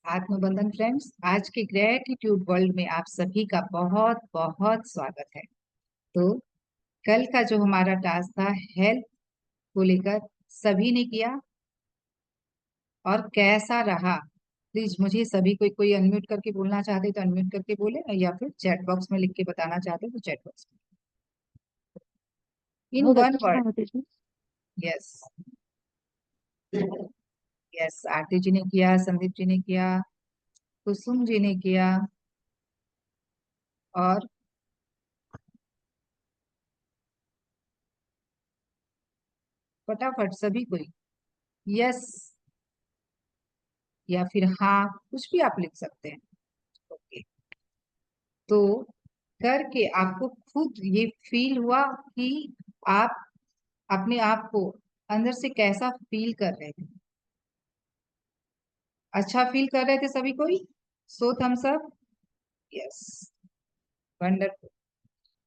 आत्मबंधन friends, आज के gratitude world में आप सभी का बहुत बहुत स्वागत है। तो कल का जो हमारा टास्क था हेल्थ को लेकर, सभी ने किया और कैसा रहा? प्लीज मुझे सभी कोई अनम्यूट करके बोलना चाहते तो अनम्यूट करके बोले, या फिर चैट बॉक्स में लिख के बताना चाहते तो चैट बॉक्स में इन बहुत वन अच्छा वर्ड। है दीदी। यस, यस, आरती जी ने किया, संदीप जी ने किया, कुसुम जी ने किया, और फटाफट सभी कोई यस या फिर हाँ, कुछ भी आप लिख सकते हैं। ओके, तो करके आपको खुद ये फील हुआ कि आप अपने आप को अंदर से कैसा फील कर रहे थे? अच्छा फील कर रहे थे सभी कोई? सो थम्स अप। Yes, wonderful.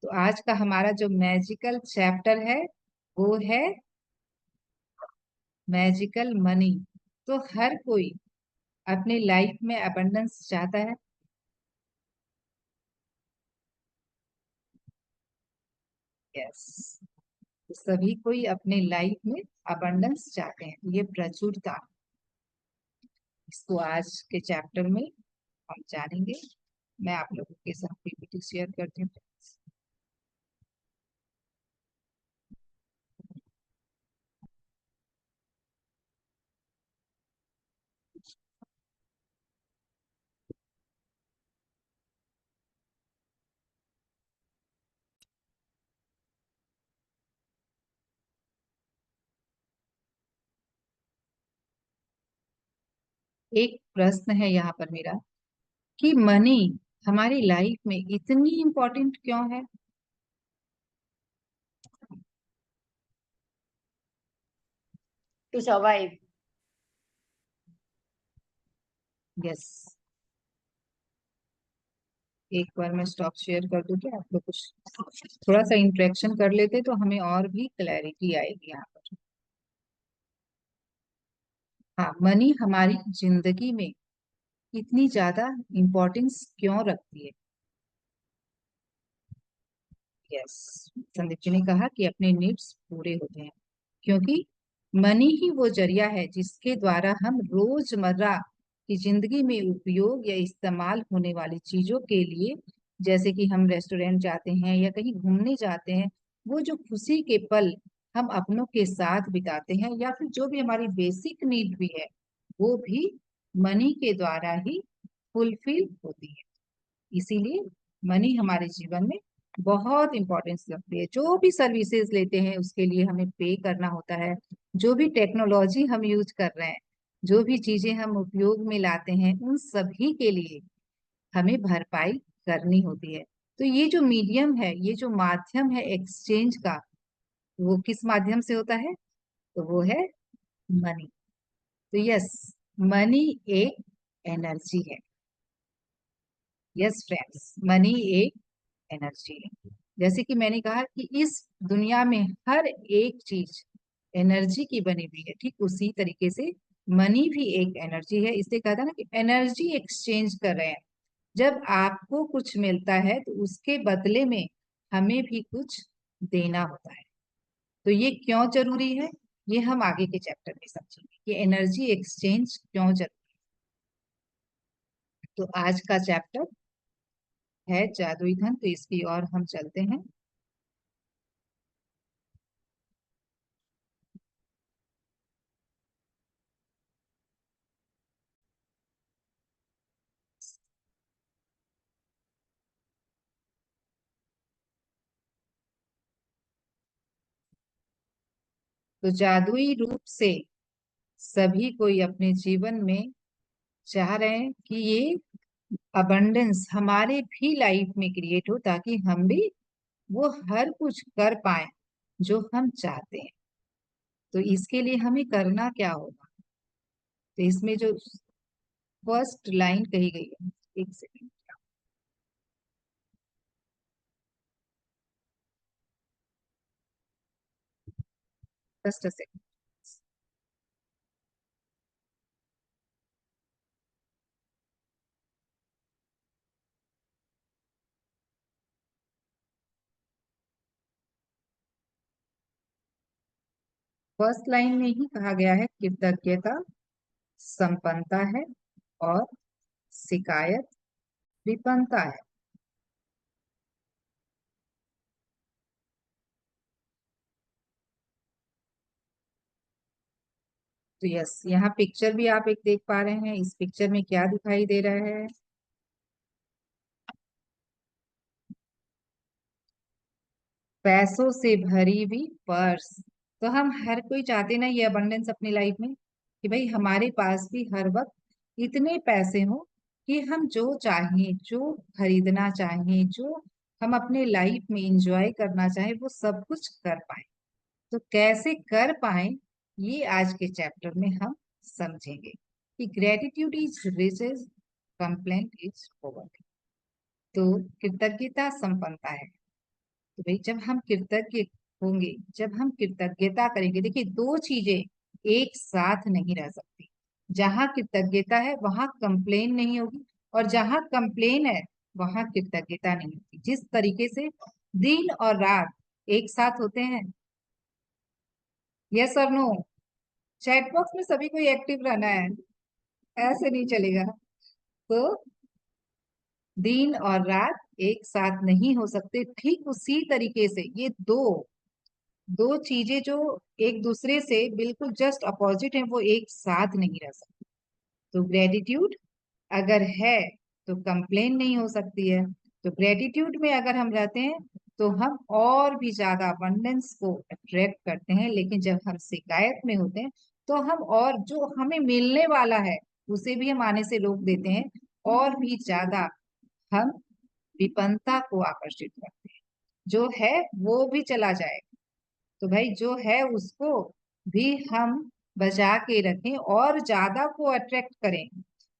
तो आज का हमारा जो मैजिकल चैप्टर है वो है मैजिकल मनी। तो हर कोई अपने लाइफ में अबंडेंस चाहता है। यस, तो सभी कोई अपने लाइफ में अबंडेंस चाहते हैं, ये प्रचुरता। इसको आज के चैप्टर में हम जानेंगे। मैं आप लोगों के साथ पीपीटी शेयर करती हूँ। एक प्रश्न है यहाँ पर मेरा, कि मनी हमारी लाइफ में इतनी इम्पोर्टेंट क्यों है? To survive. यस, एक बार मैं स्टॉप शेयर कर दूं कि आप लोग कुछ थोड़ा सा इंटरेक्शन कर लेते तो हमें और भी क्लैरिटी आएगी यहाँ पर। हाँ, मनी हमारी जिंदगी में इतनी ज्यादा इम्पोर्टेंस क्यों रखती है? यस, संदीप जी ने कहा कि अपने नीड्स पूरे होते हैं, क्योंकि मनी ही वो जरिया है जिसके द्वारा हम रोजमर्रा की जिंदगी में उपयोग या इस्तेमाल होने वाली चीजों के लिए, जैसे कि हम रेस्टोरेंट जाते हैं या कहीं घूमने जाते हैं, वो जो खुशी के पल हम अपनों के साथ बिताते हैं, या फिर जो भी हमारी बेसिक नीड भी है, वो भी मनी के द्वारा ही फुलफिल होती है। इसीलिए मनी हमारे जीवन में बहुत इंपॉर्टेंस रखती है। जो भी सर्विसेज लेते हैं उसके लिए हमें पे करना होता है, जो भी टेक्नोलॉजी हम यूज कर रहे हैं, जो भी चीजें हम उपयोग में लाते हैं, उन सभी के लिए हमें भरपाई करनी होती है। तो ये जो मीडियम है, ये जो माध्यम है एक्सचेंज का, वो किस माध्यम से होता है? तो वो है मनी। तो यस, मनी एक एनर्जी है। यस फ्रेंड्स, मनी एक एनर्जी है। जैसे कि मैंने कहा कि इस दुनिया में हर एक चीज एनर्जी की बनी हुई है, ठीक उसी तरीके से मनी भी एक एनर्जी है। इसलिए कहा था ना कि एनर्जी एक्सचेंज कर रहे हैं। जब आपको कुछ मिलता है तो उसके बदले में हमें भी कुछ देना होता है। तो ये क्यों जरूरी है, ये हम आगे के चैप्टर में समझेंगे कि एनर्जी एक्सचेंज क्यों जरूरी है। तो आज का चैप्टर है जादुई धन, तो इसकी ओर हम चलते हैं। तो जादुई रूप से सभी कोई अपने जीवन में चाह रहे हैं कि ये अबंडेंस हमारे भी लाइफ में क्रिएट हो, ताकि हम भी वो हर कुछ कर पाए जो हम चाहते हैं। तो इसके लिए हमें करना क्या होगा? तो इसमें जो फर्स्ट लाइन कही गई है, एक second, just a second. First line में ही कहा गया है कृतज्ञता संपन्नता है और शिकायत विपन्नता है। तो यस, यहाँ पिक्चर भी आप एक देख पा रहे हैं। इस पिक्चर में क्या दिखाई दे रहा है? पैसों से भरी हुई पर्स। तो हम हर कोई चाहते ना ये अबंडेंस अपनी लाइफ में, कि भाई हमारे पास भी हर वक्त इतने पैसे हो कि हम जो चाहें, जो खरीदना चाहें, जो हम अपने लाइफ में इंजॉय करना चाहें, वो सब कुछ कर पाए। तो कैसे कर पाए, ये आज के चैप्टर में हम समझेंगे कि gratitude is riches, complaint is poverty. तो कृतज्ञता संपन्नता है। तो भाई जब हम कृतज्ञ होंगे, जब हम कृतज्ञता करेंगे, देखिए दो चीजें एक साथ नहीं रह सकती। जहां कृतज्ञता है वहां कंप्लेन नहीं होगी, और जहां कंप्लेन है वहां कृतज्ञता नहीं होगी। जिस तरीके से दिन और रात एक साथ होते हैं। यस और नो? चैट बॉक्स में सभी को एक्टिव रहना है, ऐसे नहीं चलेगा। तो दिन और रात एक साथ नहीं हो सकते। ठीक उसी तरीके से ये दो दो चीजें जो एक दूसरे से बिल्कुल जस्ट अपोजिट हैं, वो एक साथ नहीं रह सकती। तो ग्रेटिट्यूड अगर है तो कंप्लेन नहीं हो सकती है। तो ग्रेटिट्यूड में अगर हम रहते हैं तो हम और भी ज्यादा अबंडेंस को अट्रैक्ट करते हैं। लेकिन जब हम शिकायत में होते हैं तो हम और जो हमें मिलने वाला है उसे भी हम आने से रोक देते हैं, और भी ज्यादा हम विपन्नता को आकर्षित करते हैं। जो है वो भी चला जाएगा। तो भाई जो है उसको भी हम बचा के रखें और ज्यादा को अट्रैक्ट करें।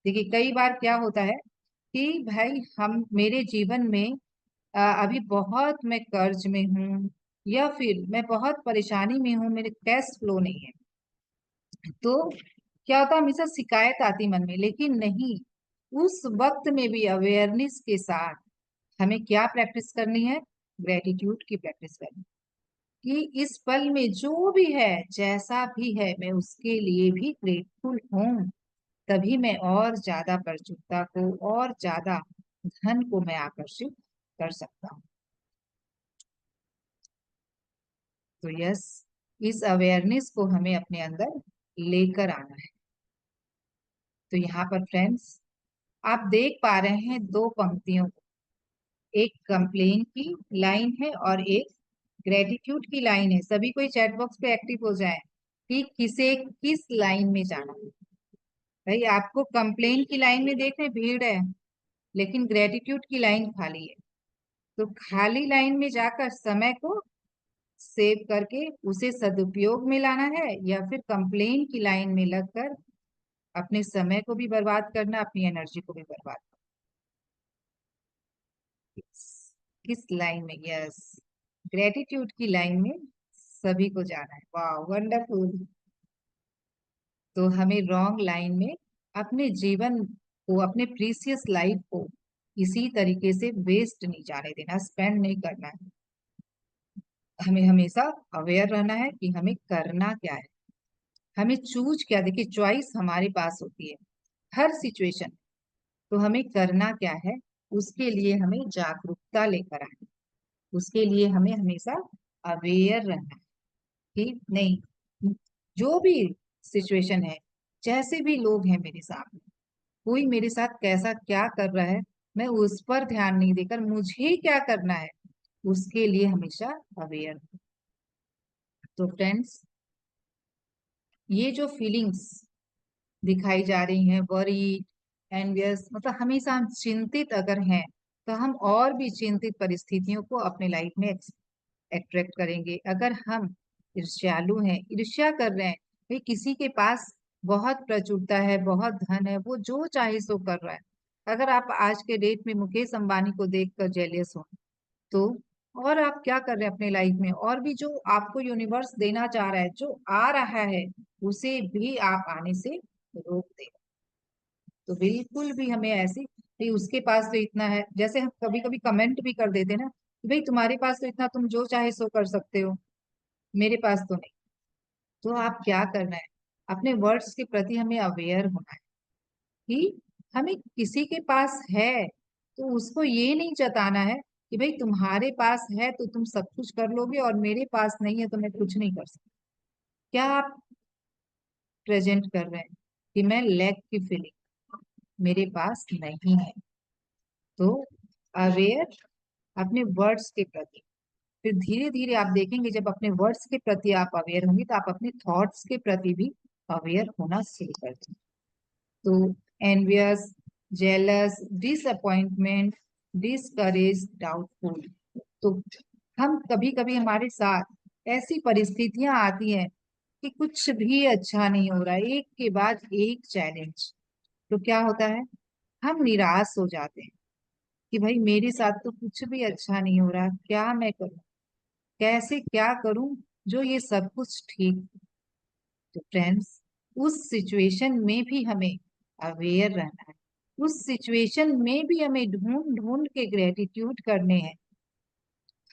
देखिए कई बार क्या होता है कि भाई हम मेरे जीवन में अभी बहुत मैं कर्ज में हूँ, या फिर मैं बहुत परेशानी में हूँ, मेरे कैश फ्लो नहीं है। तो क्या होता है, हमेशा शिकायत आती मन में। लेकिन नहीं, उस वक्त में भी अवेयरनेस के साथ हमें क्या प्रैक्टिस करनी है? ग्रेटिट्यूड की प्रैक्टिस करनी, कि इस पल में जो भी है, जैसा भी है, मैं उसके लिए भी ग्रेटफुल हूँ। तभी मैं और ज्यादा प्रचुरता को और ज्यादा धन को मैं आकर्षित कर सकता हूँ। तो यस, इस अवेयरनेस को हमें अपने अंदर लेकर आना है। तो यहाँ पर फ्रेंड्स, आप देख पा रहे हैं दो पंक्तियों को। एक कंप्लेन की लाइन है और एक ग्रेटिट्यूड की लाइन है। सभी कोई चैट बॉक्स पे एक्टिव हो जाए कि किसे किस लाइन में जाना है। भाई आपको कंप्लेन की लाइन में देख रहे हैं, भीड़ है, लेकिन ग्रेटिट्यूड की लाइन खाली है। तो खाली लाइन में जाकर समय को सेव करके उसे सदुपयोग में लाना है, या फिर कंप्लेन की लाइन में लगकर अपने समय को भी बर्बाद करना, अपनी एनर्जी को भी बर्बाद करना। किस लाइन में? यस, ग्रेटिट्यूड की लाइन में सभी को जाना है। वाह, वंडरफुल। तो हमें रॉन्ग लाइन में अपने जीवन को, अपने प्रीसियस लाइफ को इसी तरीके से वेस्ट नहीं जाने देना, स्पेंड नहीं करना है। हमें हमेशा अवेयर रहना है कि हमें करना क्या है, हमें चूज क्या। देखिए चॉइस हमारे पास होती है हर सिचुएशन। तो हमें करना क्या है, उसके लिए हमें जागरूकता लेकर आनी, उसके लिए हमें हमेशा अवेयर रहना है कि नहीं, जो भी सिचुएशन है, जैसे भी लोग हैं मेरे सामने, कोई मेरे साथ कैसा क्या कर रहा है, मैं उस पर ध्यान नहीं देकर मुझे क्या करना है, उसके लिए हमेशा अवेयर। तो फ्रेंड्स, ये जो फीलिंग्स दिखाई जा रही हैं, वरी, एनवियस, मतलब हमेशा हम चिंतित अगर हैं, तो हम और भी चिंतित परिस्थितियों को अपने लाइफ में अट्रैक्ट करेंगे। अगर हम ईर्ष्यालु हैं, ईर्ष्या कर रहे हैं, भाई किसी के पास बहुत प्रचुरता है, बहुत धन है, वो जो चाहे सो कर रहा है। अगर आप आज के डेट में मुकेश अंबानी को देखकर जेलियस हो, तो और आप क्या कर रहे हैं अपने लाइफ में? और भी जो आपको यूनिवर्स देना चाह रहा है, जो आ रहा है, उसे भी आप आने से रोक दे। तो बिल्कुल भी हमें ऐसी, भाई उसके पास तो इतना है, जैसे हम कभी कभी कमेंट भी कर देते ना, कि भाई तुम्हारे पास तो इतना, तुम जो चाहे सो कर सकते हो, मेरे पास तो नहीं। तो आप क्या करना है, अपने वर्ड्स के प्रति हमें अवेयर होना है कि हमें किसी के पास है तो उसको ये नहीं जताना है कि भाई तुम्हारे पास है तो तुम सब कुछ कर लोगे और मेरे पास नहीं है तो मैं कुछ नहीं कर सकता। क्या आप प्रेजेंट कर रहे हैं कि मैं लैक की फीलिंग मेरे पास नहीं है। तो अवेयर अपने वर्ड्स के प्रति, फिर धीरे धीरे आप देखेंगे जब अपने वर्ड्स के प्रति आप अवेयर होंगे तो आप अपने थॉट्स के प्रति भी अवेयर होना शुरू कर देंगे। तो envious, jealous, disappointment, discourage, doubtful, तो हम कभी कभी हमारे साथ ऐसी परिस्थितियां आती हैं कि कुछ भी अच्छा नहीं हो रहा है, एक के बाद एक चैलेंज। तो क्या होता है, हम निराश हो जाते हैं कि भाई मेरे साथ तो कुछ भी अच्छा नहीं हो रहा, क्या मैं करूं, कैसे क्या करूं जो ये सब कुछ ठीक हो। तो फ्रेंड्स, उस सिचुएशन में भी हमें अवेयर रहना है, उस सिचुएशन में भी हमें ढूंढ ढूंढ के ग्रेटिट्यूड करने हैं।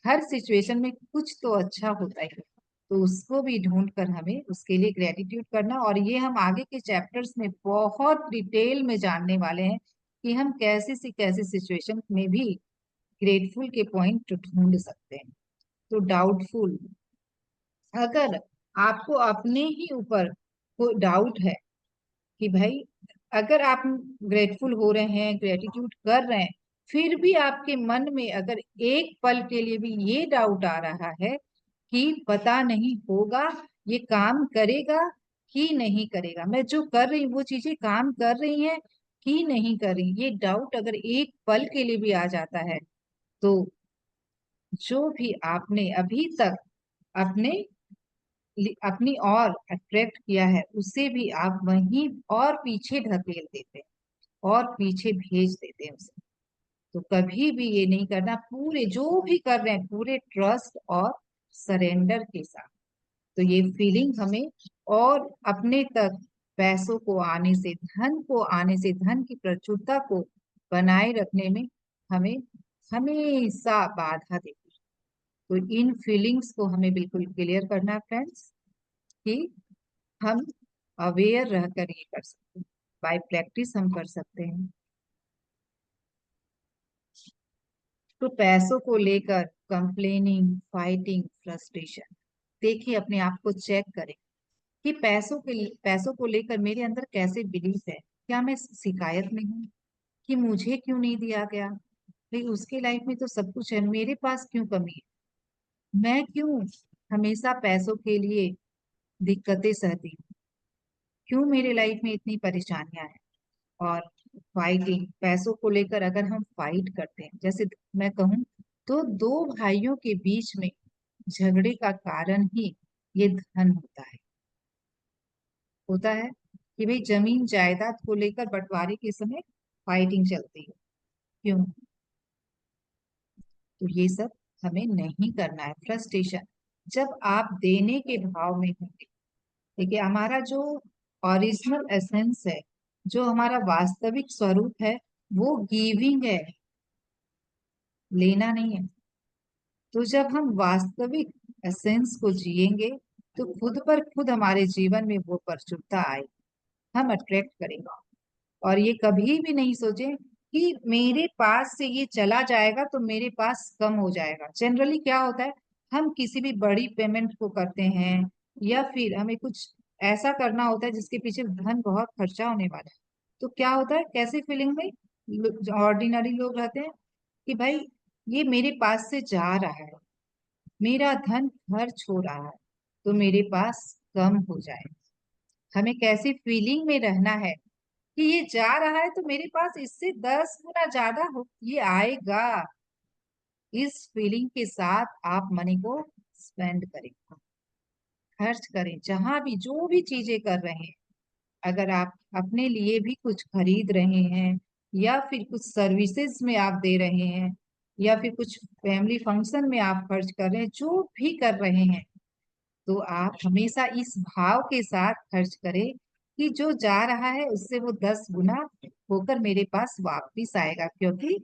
हर सिचुएशन में कुछ तो अच्छा होता है, तो उसको भी ढूंढ कर हमें उसके लिए ग्रेटिट्यूड करना। और ये हम आगे के चैप्टर्स में बहुत डिटेल में जानने वाले हैं कि हम कैसे से कैसे सिचुएशन में भी ग्रेटफुल के पॉइंट ढूंढ सकते हैं। तो डाउटफुल, अगर आपको अपने ही ऊपर कोई डाउट है कि भाई अगर आप ग्रेटफुल हो रहे हैं, ग्रेटिट्यूड कर रहे हैं, फिर भी आपके मन में अगर एक पल के लिए भी ये डाउट आ रहा है कि पता नहीं होगा ये काम करेगा कि नहीं करेगा, मैं जो कर रही हूँ वो चीजें काम कर रही हैं कि नहीं कर रही, ये डाउट अगर एक पल के लिए भी आ जाता है तो जो भी आपने अभी तक अपने अपनी ओर अट्रैक्ट किया है उसे भी आप वहीं और पीछे ढकेल देते हैं और पीछे भेज देते हैं उसे। तो कभी भी ये नहीं करना, पूरे जो भी कर रहे हैं पूरे ट्रस्ट और सरेंडर के साथ। तो ये फीलिंग हमें और अपने तक पैसों को आने से, धन को आने से, धन की प्रचुरता को बनाए रखने में हमें हमेशा बाधा देती है। तो इन फीलिंग्स को हमें बिल्कुल क्लियर करना है फ्रेंड्स कि हम अवेयर रहकर ये कर सकते हैं, बाय प्रैक्टिस हम कर सकते हैं। तो पैसों को लेकर कंप्लेनिंग, फाइटिंग, फ्रस्ट्रेशन, देखिए अपने आप को चेक करें कि पैसों को लेकर मेरे अंदर कैसे बिलीफ है। क्या मैं शिकायत में हूँ कि मुझे क्यों नहीं दिया गया, भाई उसके लाइफ में तो सब कुछ है, मेरे पास क्यों कमी है, मैं क्यों हमेशा पैसों के लिए दिक्कतें सहती हूँ, क्यों मेरे लाइफ में इतनी परेशानियां हैं। और फाइटिंग, पैसों को लेकर अगर हम फाइट करते हैं, जैसे मैं कहूँ तो दो भाइयों के बीच में झगड़े का कारण ही ये धन होता है कि भाई जमीन जायदाद को लेकर बंटवारे के समय फाइटिंग चलती है, क्यों। तो ये सब हमें नहीं करना है। फ्रस्ट्रेशन, जब आप देने के भाव में होंगे, देखिए हमारा जो ओरिजिनल एसेंस है, जो हमारा वास्तविक स्वरूप है, वो गिविंग है, लेना नहीं है। तो जब हम वास्तविक एसेंस को जिएंगे तो खुद पर खुद हमारे जीवन में वो प्रचुरता आए, हम अट्रैक्ट करेंगे। और ये कभी भी नहीं सोचे कि मेरे पास से ये चला जाएगा तो मेरे पास कम हो जाएगा। जनरली क्या होता है, हम किसी भी बड़ी पेमेंट को करते हैं या फिर हमें कुछ ऐसा करना होता है जिसके पीछे धन बहुत खर्चा होने वाला है, तो क्या होता है, कैसी फीलिंग में ऑर्डिनरी लोग रहते हैं कि भाई ये मेरे पास से जा रहा है, मेरा धन खर्च हो रहा है, तो मेरे पास कम हो जाए। हमें कैसी फीलिंग में रहना है कि ये जा रहा है तो मेरे पास इससे 10 गुना ज्यादा हो ये आएगा। इस फीलिंग के साथ आप मनी को स्पेंड करें, खर्च करें, जहां भी जो भी चीजें कर रहे हैं। अगर आप अपने लिए भी कुछ खरीद रहे हैं या फिर कुछ सर्विसेज में आप दे रहे हैं या फिर कुछ फैमिली फंक्शन में आप खर्च कर रहे हैं, जो भी कर रहे हैं, तो आप हमेशा इस भाव के साथ खर्च करें कि जो जा रहा है उससे वो 10 गुना होकर मेरे पास वापस आएगा, क्योंकि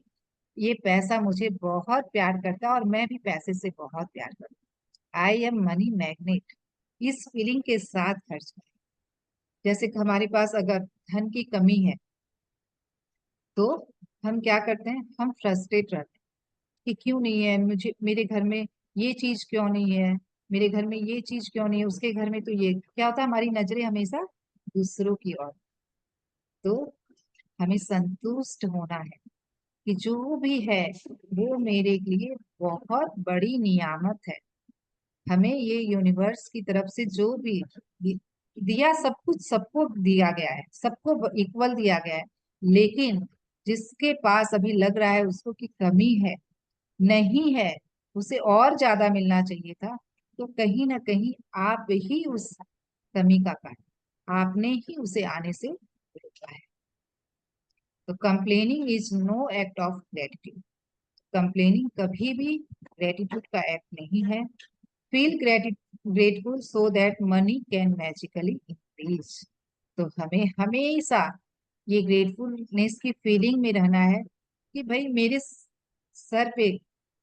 ये पैसा मुझे बहुत प्यार करता है और मैं भी पैसे से बहुत प्यार करता हूँ। I am money magnet. इस फीलिंग के साथ खर्च करें। जैसे कि हमारे पास अगर धन की कमी है तो हम क्या करते हैं, हम फ्रस्ट्रेट रहते हैं कि क्यों नहीं है, मुझे मेरे घर में ये चीज क्यों नहीं है, मेरे घर में ये चीज क्यों नहीं है, उसके घर में तो ये। क्या होता है, हमारी नजरें हमेशा दूसरों की ओर। तो हमें संतुष्ट होना है कि जो भी है वो मेरे लिए बहुत बड़ी नियामत है। हमें ये यूनिवर्स की तरफ से जो भी दिया, सब कुछ सबको दिया गया है, सबको इक्वल दिया गया है। लेकिन जिसके पास अभी लग रहा है उसको कि कमी है, नहीं है, उसे और ज्यादा मिलना चाहिए था, तो कहीं ना कहीं आप ही उस कमी का कारण, आपने ही उसे आने से रोका है। तो complaining is no act of gratitude. Complaining कभी भी ग्रेटिट्यूड का एक्ट नहीं है। Feel grateful so that money can magically increase. तो हमें हमेशा ये ग्रेटफुलनेस की फीलिंग में रहना है कि भाई मेरे सर पे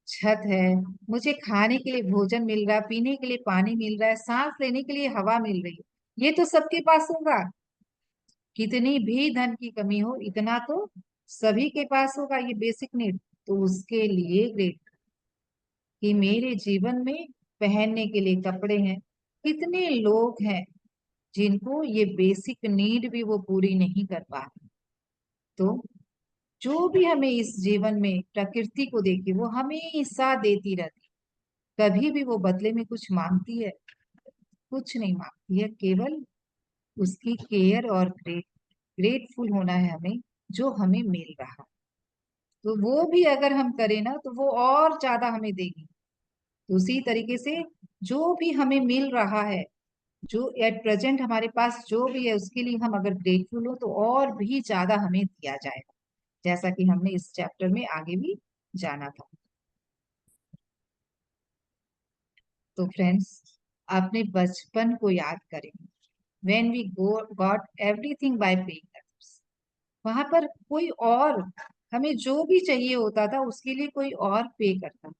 छत है, मुझे खाने के लिए भोजन मिल रहा है, पीने के लिए पानी मिल रहा है, सांस लेने के लिए हवा मिल रही है। ये तो सबके पास होगा, कितनी भी धन की कमी हो, इतना तो सभी के पास होगा, ये बेसिक नीड। तो उसके लिए ग्रेट कि मेरे जीवन में पहनने के लिए कपड़े हैं। कितने लोग हैं जिनको ये बेसिक नीड भी वो पूरी नहीं कर पा रहे। तो जो भी हमें इस जीवन में प्रकृति को देखी, वो हमेशा देती रहती, कभी भी वो बदले में कुछ मांगती है? कुछ नहीं मांगती है, केवल उसकी केयर और ग्रेटफुल होना है हमें जो हमें मिल रहा है। तो वो भी अगर हम करें ना तो वो और ज्यादा हमें देगी। तो उसी तरीके से जो भी हमें मिल रहा है, जो एट प्रेजेंट हमारे पास जो भी है, उसके लिए हम अगर ग्रेटफुल हो तो और भी ज्यादा हमें दिया जाएगा, जैसा कि हमने इस चैप्टर में आगे भी जाना था। तो फ्रेंड्स, अपने बचपन को याद करें, when we got everything by paying others. वहां पर कोई और हमें जो भी चाहिए होता था उसके लिए कोई और पे करता,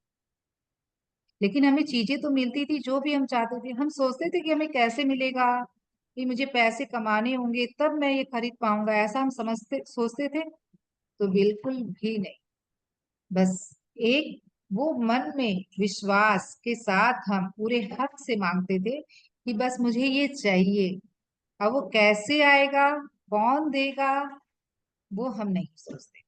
लेकिन हमें चीजें तो मिलती थी जो भी हम चाहते थे। हम सोचते थे कि हमें कैसे मिलेगा, कि मुझे पैसे कमाने होंगे तब मैं ये खरीद पाऊंगा, ऐसा हम समझते सोचते थे। तो बिल्कुल भी नहीं। बस एक वो मन में विश्वास के साथ हम पूरे हक से मांगते थे कि बस मुझे ये चाहिए। अब वो कैसे आएगा, कौन देगा, वो हम नहीं सोचते।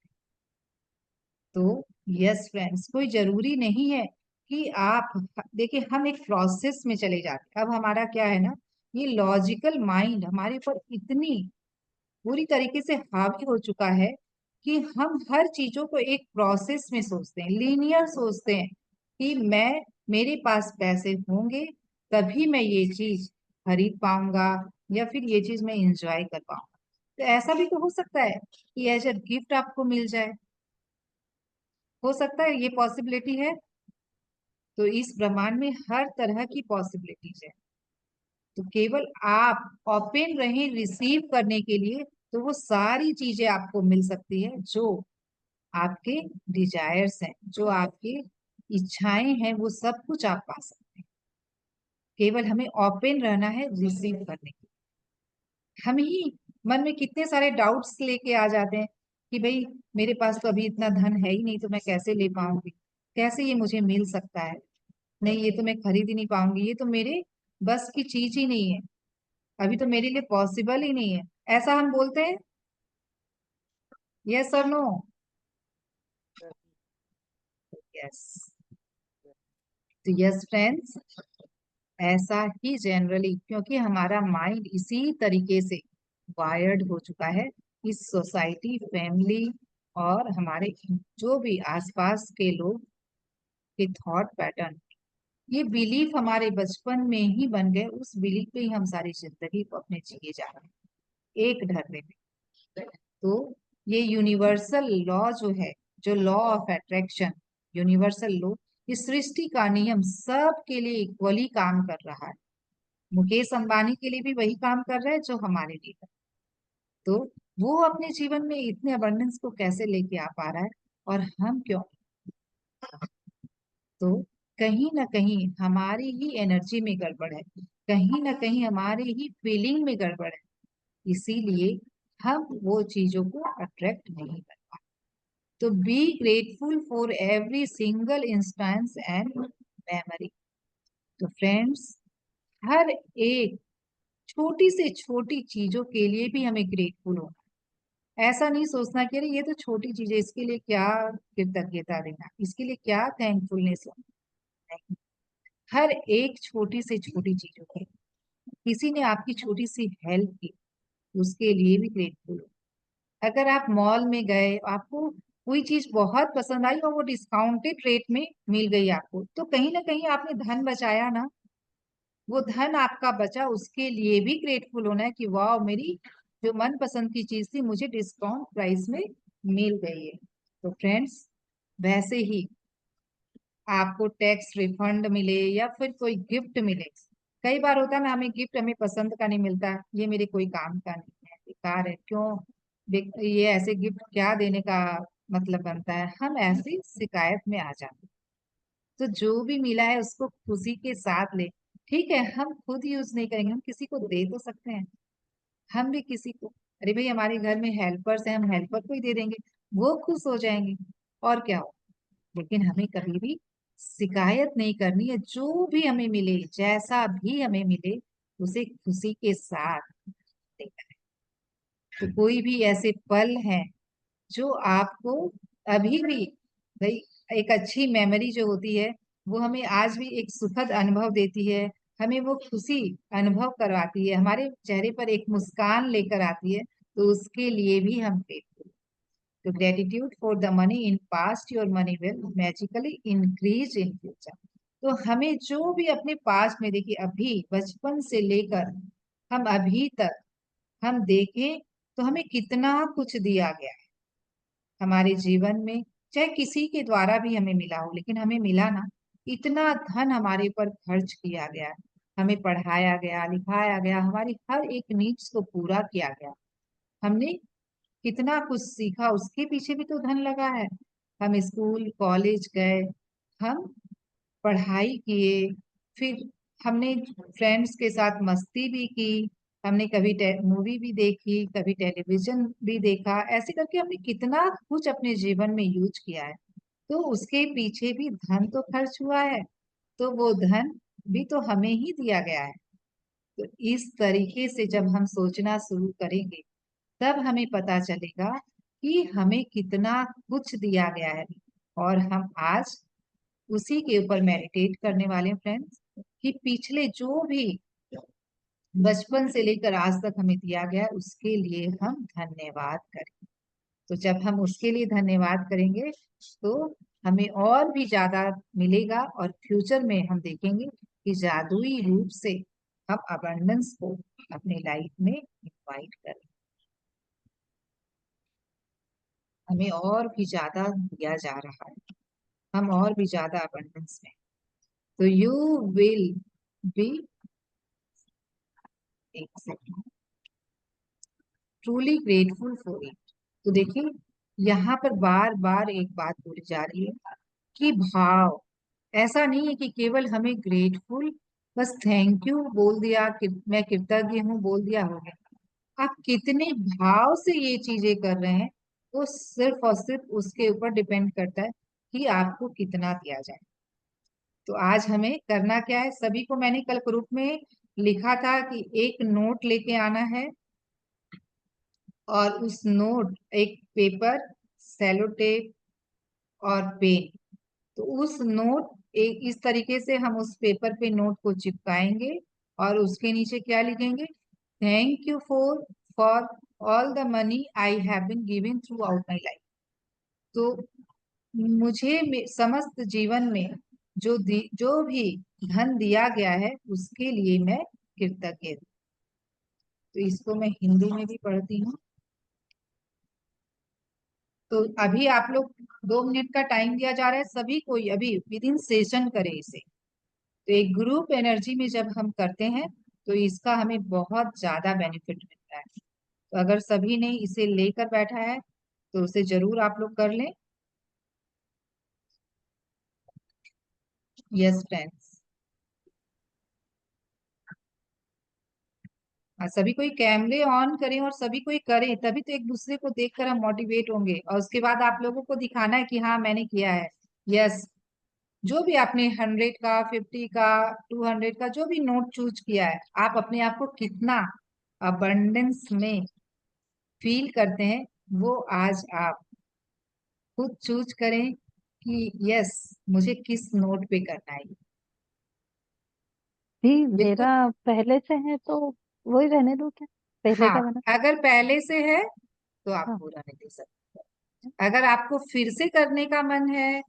तो यस फ्रेंड्स, कोई जरूरी नहीं है कि आप, देखिए हम एक प्रोसेस में चले जाते हैं। अब हमारा क्या है ना, ये लॉजिकल माइंड हमारे ऊपर इतनी पूरी तरीके से हावी हो चुका है कि हम हर चीजों को एक प्रोसेस में सोचते हैं, लीनियर सोचते हैं कि मैं, मेरे पास पैसे होंगे तभी मैं ये चीज खरीद पाऊंगा, या फिर ये चीज मैं इंजॉय कर पाऊंगा। तो ऐसा भी तो हो सकता है कि एज अ गिफ्ट आपको मिल जाए, हो सकता है, ये पॉसिबिलिटी है। तो इस ब्रह्मांड में हर तरह की पॉसिबिलिटीज है। तो केवल आप ओपन रहें रिसीव करने के लिए, तो वो सारी चीजें आपको मिल सकती है जो आपके डिजायर्स हैं, जो आपकी इच्छाएं हैं, वो सब कुछ आप पा सकते हैं। केवल हमें ओपन रहना है रिसीव करने के लिए। हम ही मन में कितने सारे डाउट्स लेके आ जाते हैं कि भाई मेरे पास तो अभी इतना धन है ही नहीं, तो मैं कैसे ले पाऊंगी, कैसे ये मुझे मिल सकता है, नहीं ये तो मैं खरीद ही नहीं पाऊंगी, ये तो मेरे बस की चीज ही नहीं है, अभी तो मेरे लिए पॉसिबल ही नहीं है। ऐसा हम बोलते हैं, यस और नो? यस। तो यस फ्रेंड्स, ऐसा ही जनरली, क्योंकि हमारा माइंड इसी तरीके से वायर्ड हो चुका है, इस सोसाइटी, फैमिली और हमारे जो भी आसपास के लोग के थॉट पैटर्न, ये बिलीफ हमारे बचपन में ही बन गए, उस बिलीफ पे ही हम सारी जिंदगी को अपने जिए जा रहे हैं, एक ढर्रे में। तो ये यूनिवर्सल लॉ जो है, जो law of attraction, universal law, इस सृष्टि का नियम सबके लिए इक्वली काम कर रहा है। मुकेश अंबानी के लिए भी वही काम कर रहा है जो हमारे लिए कर। तो वो अपने जीवन में इतने अबंडेंस को कैसे लेके आ पा रहा है, और हम क्यों? तो कहीं ना कहीं हमारी ही एनर्जी में गड़बड़ है। कहीं ना कहीं हमारे ही फीलिंग में गड़बड़ है, इसीलिए हम वो चीजों को अट्रैक्ट नहीं कर पाते। तो be grateful for every single instance and memory. तो फ्रेंड्स, हर एक छोटी से छोटी चीजों के लिए भी हमें ग्रेटफुल होना है। ऐसा नहीं सोचना कि अरे ये तो छोटी चीज है, इसके लिए क्या कृतज्ञता देना, इसके लिए क्या थैंकफुलनेस होना। हर एक छोटी से छोटी चीजों के, किसी ने आपकी छोटी सी हेल्प की, उसके लिए भी ग्रेटफुल हो। अगर आप मॉल में गए, आपको कोई चीज बहुत पसंद आई और वो डिस्काउंटेड रेट में मिल गई आपको, तो कहीं ना कहीं आपने धन बचाया ना। वो धन आपका बचा, उसके लिए भी ग्रेटफुल होना है कि वाह, मेरी जो मनपसंद की चीज थी मुझे डिस्काउंट प्राइस में मिल गई है। तो फ्रेंड्स, वैसे ही आपको टैक्स रिफंड मिले या फिर कोई गिफ्ट मिले, कई बार होता है ना, हमें गिफ्ट हमें पसंद का नहीं मिलता, ये मेरे कोई काम का नहीं है, बेकार है, क्यों ये ऐसे गिफ्ट क्या देने का मतलब बनता है, हम ऐसी शिकायत में आ जाते हैं। तो जो भी मिला है उसको खुशी के साथ ले। ठीक है, हम खुद यूज नहीं करेंगे, हम किसी को दे तो सकते हैं। हम भी किसी को, अरे भाई हमारे घर में हेल्पर्स हैं, हम हेल्पर को ही दे देंगे, वो खुश हो जाएंगे, और क्या हो। लेकिन हमें कभी भी शिकायत नहीं करनी है, जो भी हमें मिले, जैसा भी हमें मिले, उसे खुशी के साथ लेना है। तो कोई भी ऐसे पल हैं जो आपको अभी भी, भाई, एक अच्छी मेमोरी जो होती है वो हमें आज भी एक सुखद अनुभव देती है, हमें वो खुशी अनुभव करवाती है, हमारे चेहरे पर एक मुस्कान लेकर आती है, तो उसके लिए भी हम grateful। तो gratitude for the money in past, your money will magically increase in future. तो हमें जो भी अपने पास में, देखिए अभी बचपन से लेकर हम अभी तक हम देखें तो हमें कितना कुछ दिया गया है हमारे जीवन में, चाहे किसी के द्वारा भी हमें मिला हो, लेकिन हमें मिला ना, इतना धन हमारे ऊपर खर्च किया गया, हमें पढ़ाया गया, लिखाया गया, हमारी हर एक नीड्स को पूरा किया गया, हमने कितना कुछ सीखा, उसके पीछे भी तो धन लगा है। हम स्कूल कॉलेज गए, हम पढ़ाई किए, फिर हमने फ्रेंड्स के साथ मस्ती भी की, हमने कभी मूवी भी देखी, कभी टेलीविजन भी देखा, ऐसे करके हमने कितना कुछ अपने जीवन में यूज किया है। तो उसके पीछे भी धन तो खर्च हुआ है, तो वो धन भी तो हमें ही दिया गया है। तो इस तरीके से जब हम सोचना शुरू करेंगे, तब हमें पता चलेगा कि हमें कितना कुछ दिया गया है, और हम आज उसी के ऊपर मेडिटेट करने वाले हैं फ्रेंड्स, कि पिछले जो भी बचपन से लेकर आज तक हमें दिया गया है, उसके लिए हम धन्यवाद करें। तो जब हम उसके लिए धन्यवाद करेंगे, तो हमें और भी ज्यादा मिलेगा, और फ्यूचर में हम देखेंगे कि जादुई रूप से हम अबंडेंस को अपनी लाइफ में इनवाइट करें, हमें और भी ज्यादा दिया जा रहा है, हम और भी ज्यादा अबंडेंस में। तो यू विल बी, एक second, truly grateful for it. तो देखिए, यहाँ पर बार बार एक बात बोली जा रही है कि भाव, ऐसा नहीं है कि केवल हमें ग्रेटफुल, बस थैंक यू बोल दिया कि मैं कृतज्ञ हूँ बोल दिया, हो गया। आप कितने भाव से ये चीजें कर रहे हैं, वो सिर्फ और सिर्फ उसके ऊपर डिपेंड करता है कि आपको कितना दिया जाए। तो आज हमें करना क्या है, सभी को मैंने कल ग्रुप में लिखा था कि एक नोट लेके आना है, और उस नोट, एक पेपर, सेलो टेप और पेन। तो उस नोट, एक इस तरीके से हम उस पेपर पे नोट को चिपकाएंगे, और उसके नीचे क्या लिखेंगे, thank you for all the money I have been giving throughout my life. तो मुझे समस्त जीवन में जो भी धन दिया गया है, उसके लिए मैं कृतज्ञ हूँ। तो इसको मैं हिंदी में भी पढ़ती हूँ। तो अभी आप लोग 2 मिनट का टाइम दिया जा रहा है, सभी को अभी विद इन सेशन करें इसे। तो एक ग्रुप एनर्जी में जब हम करते हैं, तो इसका हमें बहुत ज्यादा बेनिफिट मिलता है। तो अगर सभी ने इसे लेकर बैठा है, तो उसे जरूर आप लोग कर लें। Yes friends. सभी कोई कैमरे ऑन करें और सभी कोई करें, तभी तो एक दूसरे को देखकर हम मोटिवेट होंगे, और उसके बाद आप लोगों को दिखाना है कि हाँ मैंने किया है। यस, जो भी आपने 100 का, 50 का, 200 का जो भी नोट चूज किया है, आप अपने आप को कितना अबंडेंस में फील करते हैं, वो आज आप खुद चूज करें कि यस, मुझे किस नोट पे करना है। जी बिल्कुल। मेरा पहले से है तो वही रहने दो, क्या पहले हाँ, का बना। अगर पहले से है तो आप हाँ। पूरा नहीं दे सकते। अगर आपको फिर से करने का मन है,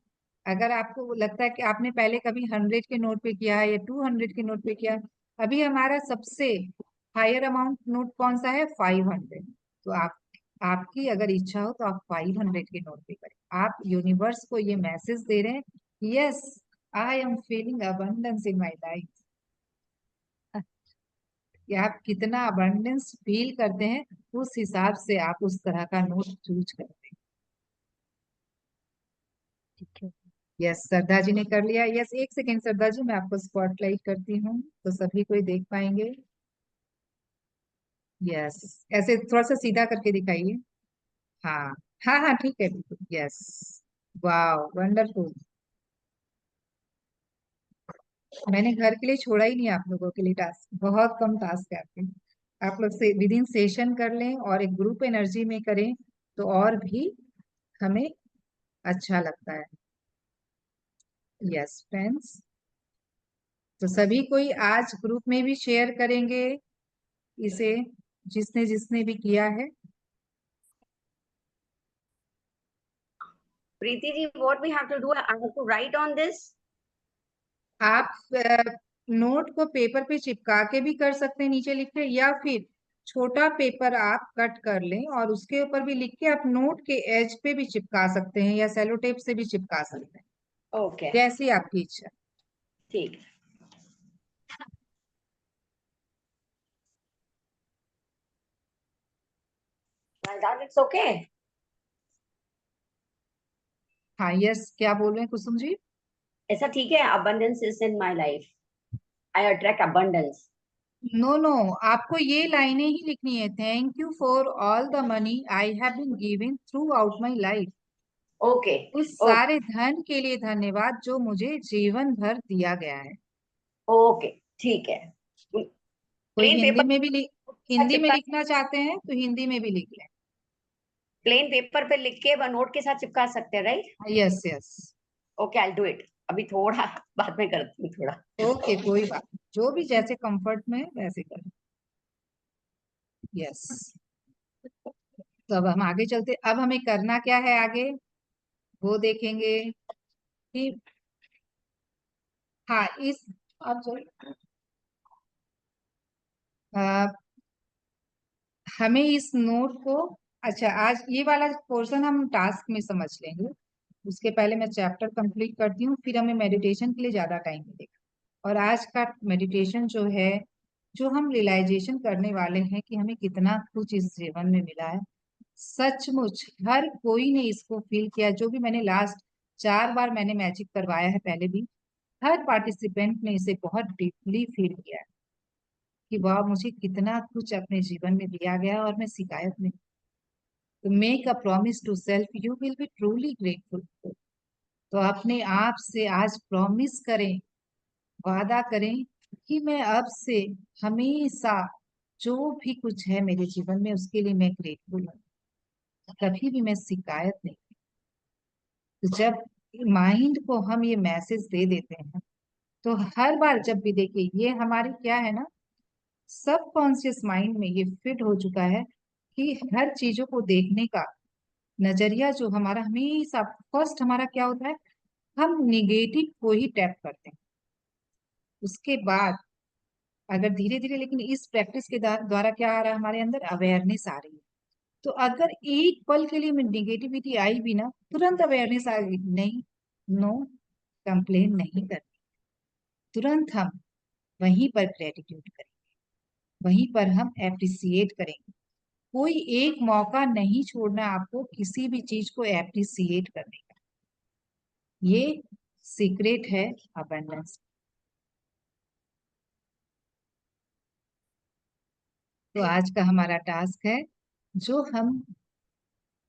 अगर आपको लगता है कि आपने पहले कभी 100 के नोट पे किया है या 200 के नोट पे किया है, अभी हमारा सबसे हायर अमाउंट नोट कौन सा है? 500। तो आपकी अगर इच्छा हो तो आप 500 के नोट पे करें। आप यूनिवर्स को ये मैसेज दे रहे हैं, yes, I am feeling abundance in my life. कि आप कितना अबंडेंस फील करते हैं, उस हिसाब से आप उस तरह का नोट चूज करते हैं। ठीक है। यस, श्रद्धा जी ने कर लिया। यस, एक सेकेंड श्रद्धा जी, मैं आपको स्पॉटलाइट करती हूँ तो सभी कोई देख पाएंगे। यस, ऐसे थोड़ा सा सीधा करके दिखाइए। हाँ, हाँ, हाँ, ठीक है, बिल्कुल। यस, वाह, वंडरफुल। मैंने घर के लिए छोड़ा ही नहीं आप लोगों के लिए टास्क, बहुत कम टास्क है आपके। आप लोग से विद इन सेशन कर लें और एक ग्रुप एनर्जी में करें तो और भी हमें अच्छा लगता है। यस फ्रेंड्स, तो सभी कोई आज ग्रुप में भी शेयर करेंगे इसे, जिसने जिसने भी किया है। Preeti ji, what we have to do? I have to write on this. आप नोट को पेपर पे चिपका के भी कर सकते हैं, नीचे लिख के, या फिर छोटा पेपर आप कट कर लें और उसके ऊपर भी लिख के आप नोट के एज पे भी चिपका सकते हैं, या सेलो टेप से भी चिपका सकते हैं, Okay. जैसी आपकी इच्छा। ठीक है। That it's okay. हाँ, यस, क्या बोल रहे हैं कुसुम जी? ऐसा ठीक है। Abundance is in my life. I attract abundance. No no, आपको ये लाइनें ही लिखनी है। Thank you for all the money I have been giving throughout my life. Okay. उस Okay. सारे धन के लिए धन्यवाद जो मुझे जीवन भर दिया गया है। Okay. ठीक है। कोई प्लेन हिंदी पेपर में भी हिंदी में चिपका, लिखना चाहते हैं तो हिंदी में भी लिख लें। प्लेन पेपर पे लिख के नोट के साथ चिपका सकते हैं, right? Yes, yes. Okay, I do it. अभी थोड़ा बाद में करती हूँ थोड़ा। ओके, कोई बात नहीं। जो भी जैसे कंफर्ट में है, वैसे करें। यस, तो अब हम आगे चलते। अब हमें करना क्या है आगे, वो देखेंगे कि हाँ, इस अब जो हमें इस नोट को, अच्छा, आज ये वाला पोर्शन हम टास्क में समझ लेंगे। उसके पहले मैं चैप्टर कंप्लीट करती हूँ, फिर हमें मेडिटेशन के लिए ज्यादा टाइम मिलेगा। और आज का मेडिटेशन जो है, जो हम रियलाइजेशन करने वाले हैं कि हमें कितना कुछ इस जीवन में मिला है। सचमुच हर कोई ने इसको फील किया। जो भी मैंने लास्ट 4 बार मैंने मैजिक करवाया है पहले भी, हर पार्टिसिपेंट ने इसे बहुत डीपली फील किया है कि वाह, मुझे कितना कुछ अपने जीवन में दिया गया और मैं शिकायत नहीं। तो make a promise to self, you will be truly grateful. तो अपने आप से आज प्रॉमिस करें, वादा करें कि मैं अब से हमेशा जो भी कुछ है मेरे जीवन में उसके लिए मैं ग्रेटफुल हूँ, कभी भी मैं शिकायत नहीं। तो जब माइंड को हम ये मैसेज दे देते हैं, तो हर बार जब भी देखिए, ये हमारी क्या है ना, सब कॉन्शियस माइंड में ये फिट हो चुका है कि हर चीजों को देखने का नजरिया जो हमारा हमेशा फर्स्ट हमारा क्या होता है, हम निगेटिव को ही टैप करते हैं। उसके बाद अगर धीरे धीरे, लेकिन इस प्रैक्टिस के द्वारा क्या आ रहा है, हमारे अंदर अवेयरनेस आ रही है। तो अगर एक पल के लिए में निगेटिविटी आई भी ना, तुरंत अवेयरनेस आ गई, नहीं, नो, कंप्लेन नहीं करनी। तुरंत हम वहीं पर ग्रेटिट्यूड करेंगे, वहीं पर हम एप्रिसिएट करेंगे। कोई एक मौका नहीं छोड़ना आपको किसी भी चीज को एप्रिसिएट करने का। ये सीक्रेट है अबंडेंस। तो आज का हमारा टास्क है जो हम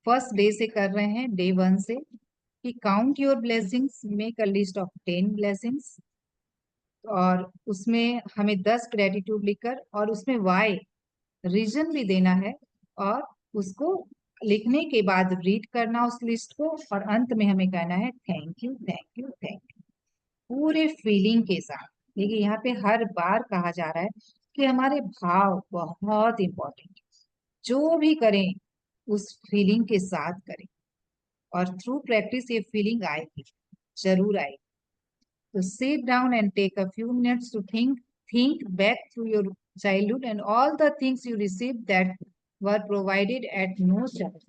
फर्स्ट डे से कर रहे हैं, डे 1 से, कि count your blessings, make a list of 10 blessings, और उसमें हमें 10 ग्रेटिट्यूड लिखकर और उसमें वाई रीजन भी देना है, और उसको लिखने के बाद रीड करना उस लिस्ट को, और अंत में हमें कहना है thank you thank you thank you, पूरे फीलिंग के साथ। देखिए यहाँ पे हर बार कहा जा रहा है कि हमारे भाव बहुत इंपॉर्टेंट है, जो भी करें उस फीलिंग के साथ करें, और थ्रू प्रैक्टिस ये फीलिंग आएगी, जरूर आएगी। तो sit down and take a few minutes to think back through your childhood and all the things you received that were provided at no charge.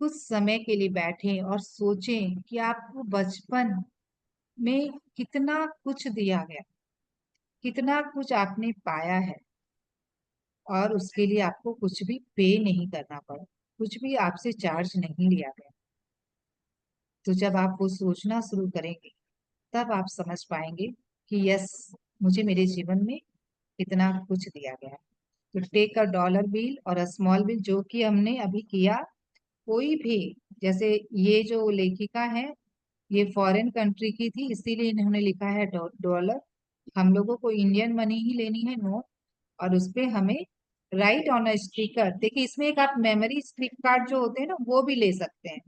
कुछ समय के लिए बैठें और सोचें कि आपको बचपन में कितना कुछ दिया गया, कितना कुछ आपने पाया है, और उसके लिए आपको कुछ भी पे नहीं करना पड़ा, कुछ भी आपसे चार्ज नहीं लिया गया। तो जब आप वो सोचना शुरू करेंगे तब आप समझ पाएंगे कि यस, मुझे मेरे जीवन में इतना कुछ दिया गया है। तो टेक अ डॉलर बिल और अ स्मॉल बिल, जो कि हमने अभी किया। कोई भी, जैसे ये जो लेखिका है ये फॉरेन कंट्री की थी, इसीलिए इन्होंने लिखा है डॉलर। हम लोगों को इंडियन मनी ही लेनी है, नोट, और उसपे हमें राइट ऑन अ स्टिकर। देखिए इसमें एक आप मेमोरी स्टिक कार्ड जो होते हैं ना, वो भी ले सकते हैं,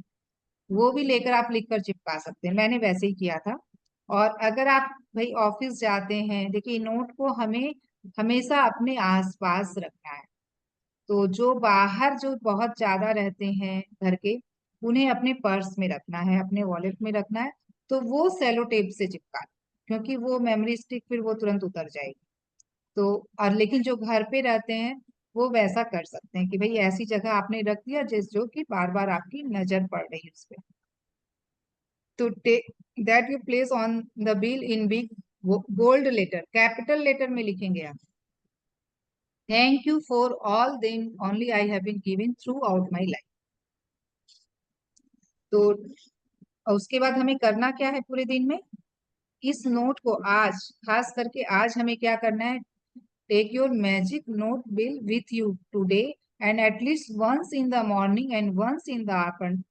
वो भी लेकर आप लिखकर चिपका सकते हैं, मैंने वैसे ही किया था। और अगर आप भाई ऑफिस जाते हैं, देखिए नोट को हमें हमेशा अपने आसपास रखना है। तो जो बाहर जो बहुत ज्यादा रहते हैं घर के, उन्हें अपने पर्स में रखना है, अपने वॉलेट में रखना है। तो वो सेलो टेप से चिपका, क्योंकि वो मेमोरी स्टिक फिर वो तुरंत उतर जाएगी। तो और लेकिन जो घर पे रहते हैं वो वैसा कर सकते हैं कि भाई ऐसी जगह आपने रख दिया जिस जो कि बार बार आपकी नजर पड़ रही है उस पर। तो that you place on the bill in big bold letter, capital letter में लिखेंगे आप, thank you for all them only I have been given throughout my life. तो उसके बाद हमें करना क्या है पूरे दिन में, इस नोट को आज, खास करके आज हमें क्या करना है, take your magic note bill with you today and at least once in the morning and once in the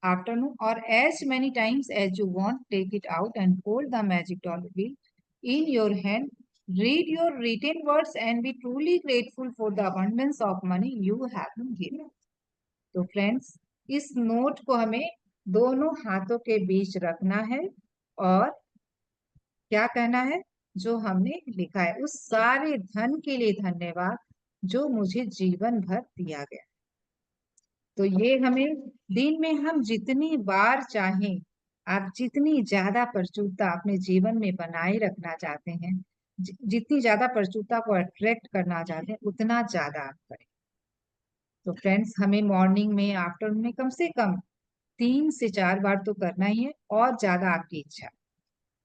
afternoon, or as many times as you want, take it out and hold the magic dollar bill in your hand. Read your written words and be truly grateful for the abundance of money you have been given. तो friends, इस note को हमें दोनों हाथों के बीच रखना है, और क्या कहना है, जो हमने लिखा है उस सारे धन के लिए धन्यवाद जो मुझे जीवन भर दिया गया। तो ये हमें दिन में हम जितनी बार चाहें, आप जितनी ज्यादा प्रचुरता अपने जीवन में बनाए रखना चाहते हैं, जितनी ज्यादा प्रचुरता को अट्रैक्ट करना चाहते हैं, उतना ज्यादा आप करें। तो फ्रेंड्स, हमें मॉर्निंग में, आफ्टरनून में कम से कम 3 से 4 बार तो करना ही है, और ज्यादा आपकी इच्छा।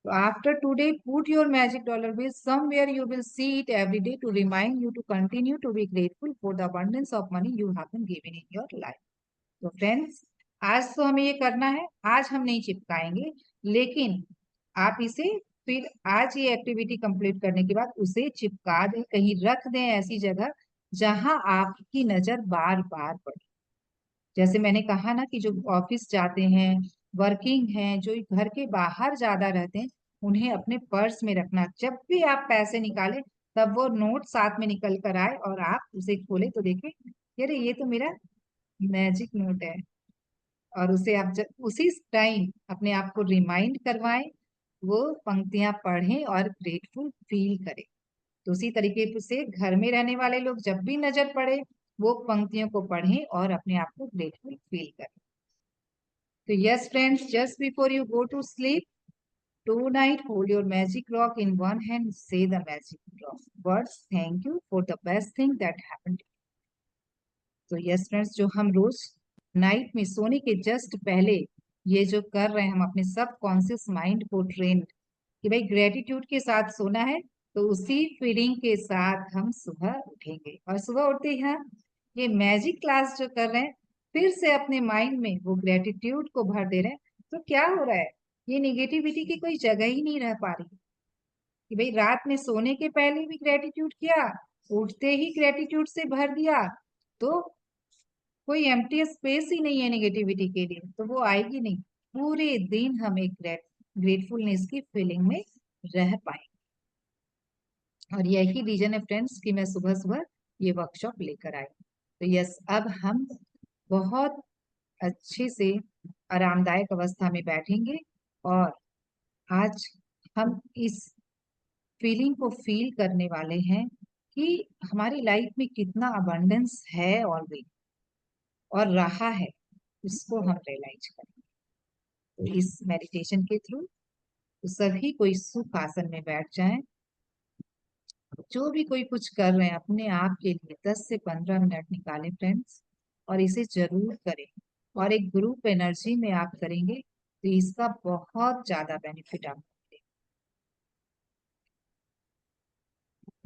So after today, put your magic dollar bill somewhere you will see it every day to remind you to continue to be grateful for the abundance of money you have been given in your life. तो friends, आज तो हमें ये करना है, आज हम नहीं चिपकाएंगे, लेकिन आप इसे फिर आज ये एक्टिविटी कंप्लीट करने के बाद उसे चिपका दें, कहीं रख दें ऐसी जगह जहां आपकी नजर बार बार पड़े। जैसे मैंने कहा ना कि जो ऑफिस जाते हैं, वर्किंग हैं, जो घर के बाहर ज्यादा रहते हैं, उन्हें अपने पर्स में रखना। जब भी आप पैसे निकालें तब वो नोट साथ में निकल कर आए और आप उसे खोले तो देखें, अरे ये तो मेरा मैजिक नोट है, और उसे आप उसी टाइम अपने आप को रिमाइंड करवाएं, वो पंक्तियां पढ़ें और ग्रेटफुल फील करें। तो उसी तरीके से घर में रहने वाले लोग जब भी नजर पड़े वो पंक्तियों को पढ़ें और अपने आप को ग्रेटफुल फील करें। तो yes friends, just before you go to sleep tonight, hold your magic rock in one hand, say the magic rock words, thank you for the best thing that happened to you. तो yes friends, जो हम रोज night में सोने के just पहले ये जो कर रहे हैं, हम अपने सब कॉन्शियस माइंड को ट्रेन कि भाई ग्रेटिट्यूड के साथ सोना है, तो उसी फीलिंग के साथ हम सुबह उठेंगे, और सुबह उठते ही हम ये मैजिक क्लास जो कर रहे हैं, फिर से अपने माइंड में वो ग्रेटिट्यूड को भर दे रहे हैं। तो क्या हो रहा है, ये निगेटिविटी की कोई जगह ही नहीं रह पा रही कि भाई रात में सोने के पहले भी ग्रेटिट्यूड किया, उठते ही ग्रेटिट्यूड से भर दिया तो कोई एम्प्टी स्पेस ही नहीं है नेगेटिविटी के लिए, तो वो आएगी नहीं। पूरे दिन हम एक ग्रेटफुलनेस की फीलिंग में रह पाएंगे। और यही रीजन है फ्रेंड्स कि मैं सुबह सुबह ये वर्कशॉप लेकर आई। तो यस, अब हम बहुत अच्छे से आरामदायक अवस्था में बैठेंगे और आज हम इस फीलिंग को फील करने वाले हैं कि हमारी लाइफ में कितना अबंडेंस है और रहा है, इसको हम रियलाइज करें। तो इस मेडिटेशन के थ्रू तो सभी कोई सुख आसन में बैठ जाएं। जो भी कोई कुछ कर रहे हैं अपने आप के लिए 10 से 15 मिनट निकालें फ्रेंड्स, और इसे जरूर करें। और एक ग्रुप एनर्जी में आप करेंगे तो इसका बहुत ज्यादा बेनिफिट आपको मिलेगा।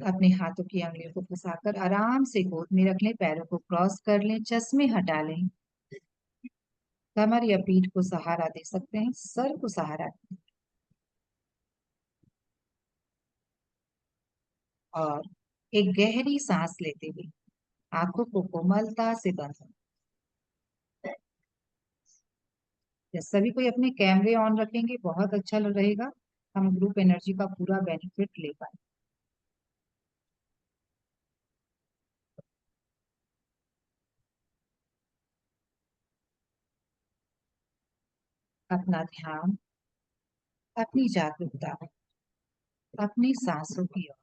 अपने हाथों की अंगुलियों को फंसाकर आराम से गोद में रख लें, पैरों को क्रॉस कर लें, चश्मे हटा लें, कमर या पीठ को सहारा दे सकते हैं, सर को सहारा दें, और एक गहरी सांस लेते हुए आंखों को कोमलता से बंद करें। सभी कोई अपने कैमरे ऑन रखेंगे बहुत अच्छा रहेगा, हम ग्रुप एनर्जी का पूरा बेनिफिट ले पाए। अपना ध्यान, अपनी जागरूकता अपनी सांसों की ओर।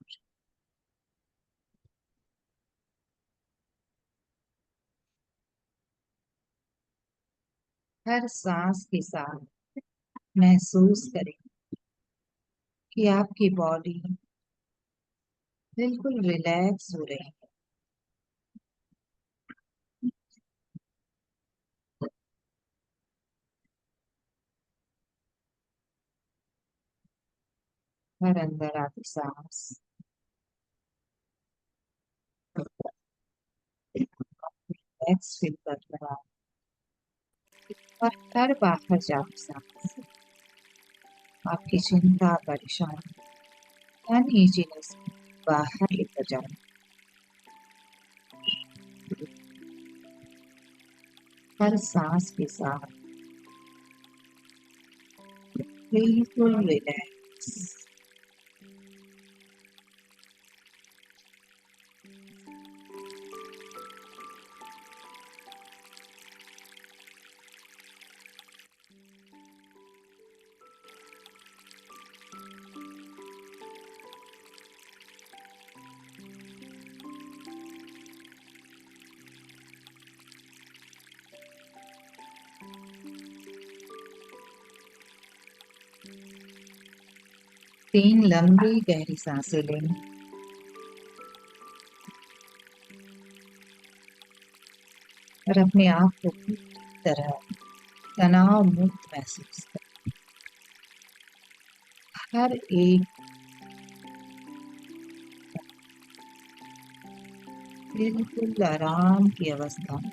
हर सांस के साथ महसूस करें कि आपकी बॉडी बिल्कुल रिलैक्स हो रही है। हर अंदर आती सांस रिलैक्स फील कर रहा है, और हर बाहर जाती सांस आपकी चिंता, परेशानी, अनईजीनेस बाहर लेकर जाए। हर सांस के साथ बिल्कुल रिलैक्स। तीन लंबी गहरी सांसें लें और अपने आप को पूरी तरह तनाव मुक्त महसूस करें। हर एक बिल्कुल आराम की अवस्था में।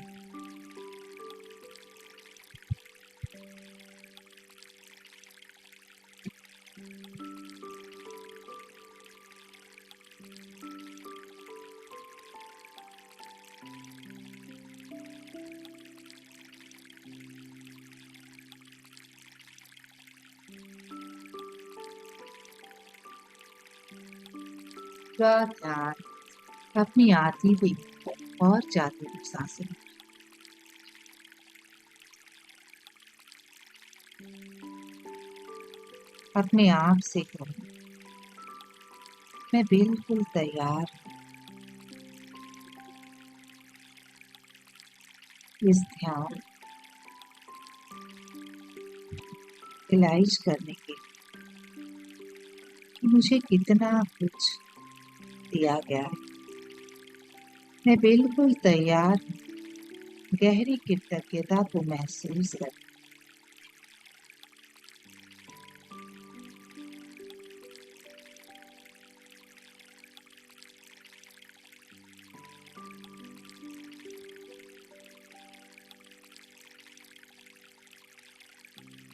का ध्यान अपनी आती हुई और जाती हुई सांसें, अपने आप से कहो, मैं बिल्कुल तैयार इस ध्यान रियलाइज करने के कि मुझे कितना कुछ दिया गया है। मैं बिल्कुल तैयार हूं गहरी कृतज्ञता को महसूस कर।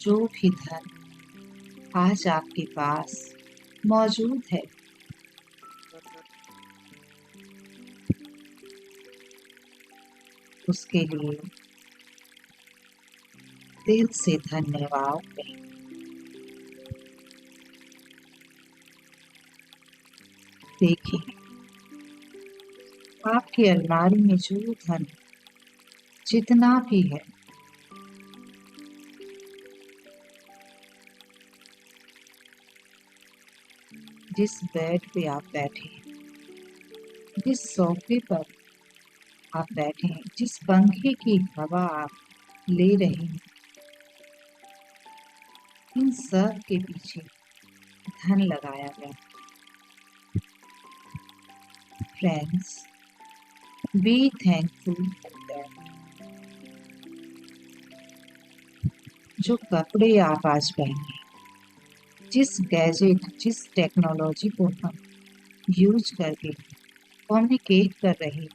जो भी धन आज आपके पास मौजूद है उसके लिए दिल से धन्यवाद। देखिए, आपकी अलमारी में जो धन जितना भी है, जिस बेड पे आप बैठे हैं, जिस सोफे पर आप बैठे हैं, जिस पंखे की हवा आप ले रहे हैं, इन सब के पीछे धन लगाया गया। Friends, be thankful for that. जो कपड़े आप आज पहने, जिस गैजेट, जिस टेक्नोलॉजी को हम यूज करके कम्युनिकेट कर रहे हैं,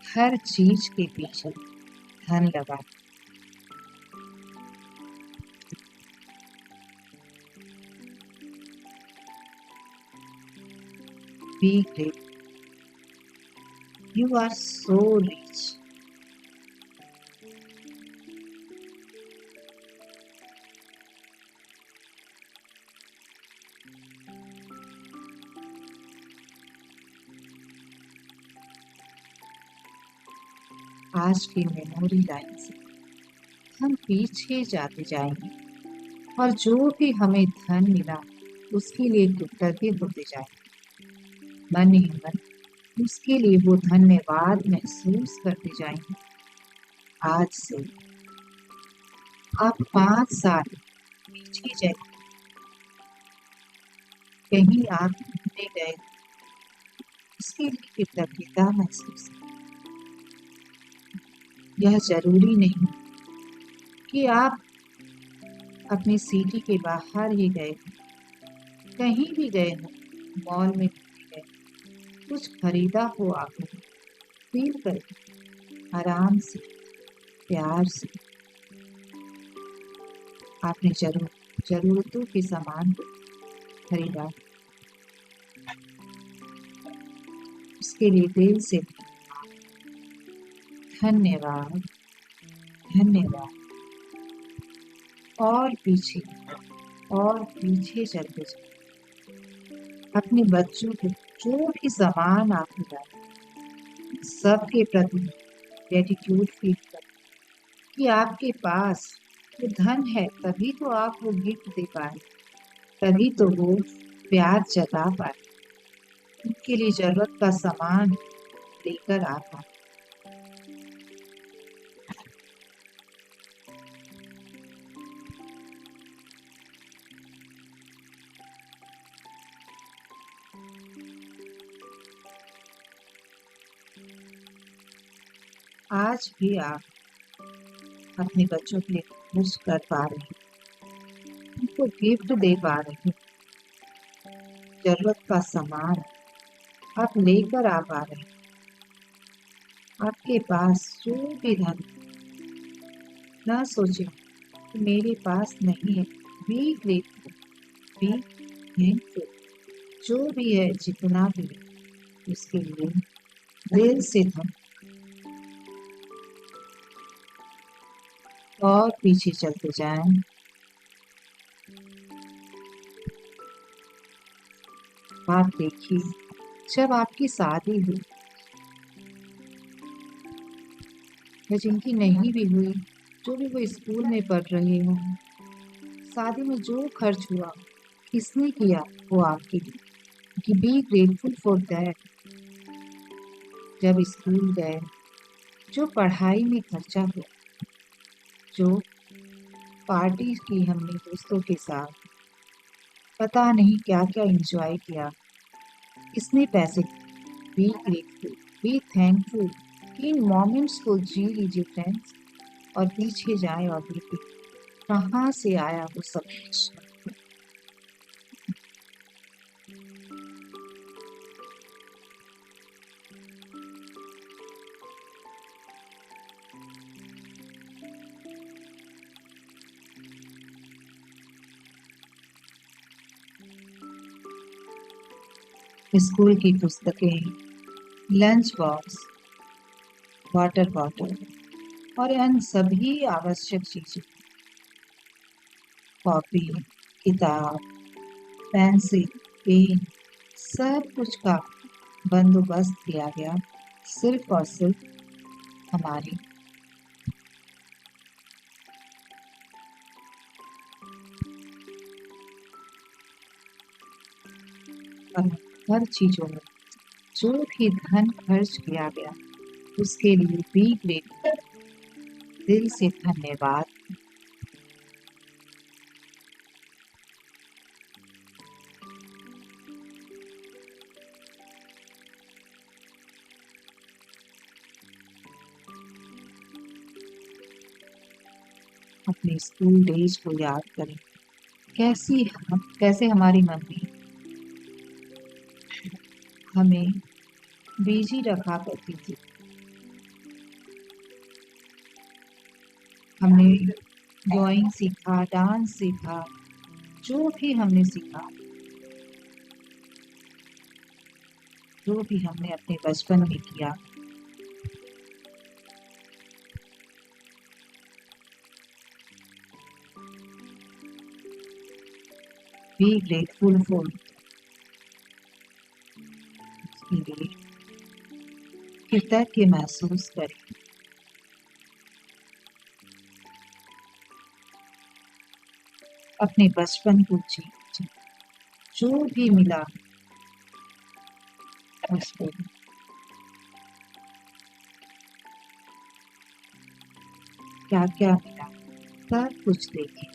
हर चीज के पीछे धन लगा। Be great, you are so rich. आज की मेमोरी लाइन से हम पीछे जाते जाएंगे और जो भी हमें धन मिला उसके लिए कृतज्ञ होते जाएंगे। मन ही मन उसके लिए वो धन्यवाद महसूस करते जाएंगे। आज से आप 5 साल पीछे जाए, कहीं आप घूमने गए, उसके लिए कृतज्ञता महसूस करें। यह जरूरी नहीं कि आप अपनी सिटी के बाहर ही गए, कहीं भी गए हो, मॉल में भी गए, कुछ खरीदा हो आपने, फील करें आराम से, प्यार से। आपने जरूरतों के सामान को खरीदा, उसके लिए दिल से धन्यवाद, धन्यवाद। और पीछे चलते चलते अपने बच्चों को जो भी सामान आप लाए, सबके प्रति ग्रेटिट्यूड फील कर कि आपके पास वो धन है, तभी तो आप वो गिफ्ट दे पाए, तभी तो वो प्यार जता पाए, उनके लिए जरूरत का सामान लेकर आ पाए। आज भी आप अपने बच्चों के लिए कुछ कर पा रहे हैं, उनको गिफ्ट दे पा रहे हैं, जरूरत का सामान आप लेकर आ पा रहे हैं। आपके पास जो भी धन, ना सोचे कि मेरे पास नहीं है। Be grateful, be thankful. जो भी है, जितना भी है, उसके लिए दिल से धन। और पीछे चलते जाएं। आप देखिए, जब आपकी शादी हुई या जिनकी नहीं भी हुई, जो भी वो स्कूल में पढ़ रहे हो, शादी में जो खर्च हुआ किसने किया, वो आपके लिए। कि बी ग्रेटफुल फॉर दैट। जब स्कूल गए, जो पढ़ाई में खर्चा हुआ, जो पार्टी की हमने दोस्तों के साथ, पता नहीं क्या क्या एंजॉय किया, किसने पैसे। Be grateful, be thankful. In moments को जी लीजिए फ्रेंड्स, और पीछे जाए और देखिए कहाँ से आया वो सब कुछ। स्कूल की पुस्तकें, लंच बॉक्स, वाटर बॉटल और अन्य सभी आवश्यक चीजें, कॉपी, किताब, पेंसिल, पेन, सब कुछ का बंदोबस्त किया गया सिर्फ और सिर्फ हमारी। और हर चीजों में जो भी धन खर्च किया गया उसके लिए बी ग्रेट दिल से धन्यवाद। अपने स्कूल डेज को याद करें, कैसे हमारी मम्मी हमें बिजी रखा करती थी। हमने ड्राइंग सीखा, डांस सीखा, जो भी हमने सीखा, जो भी हमने अपने बचपन में किया, बी ग्रेटफुल फॉर उसके लिए कृतज्ञ महसूस करें। अपने बचपन को जी, जो भी मिला उसको क्या क्या मिला सब कुछ देखें।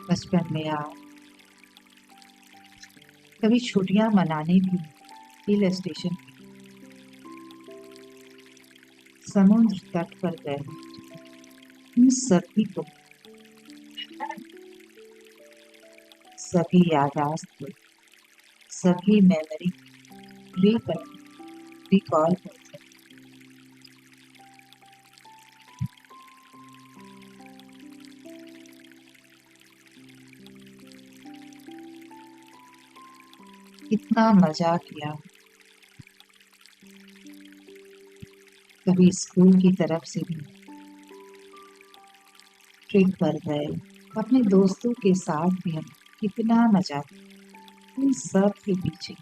बचपन में आप कभी छुट्टियां मनाने भी हिल स्टेशन समुद्र तट पर गए। उन सभी को सभी यादाश्त को सभी मेमोरी रिकॉल करते हैं। कितना मजा किया। कभी स्कूल की तरफ से भी ट्रिप पर गए, अपने दोस्तों के साथ भी हम कितना मजा किया। इन सब के पीछे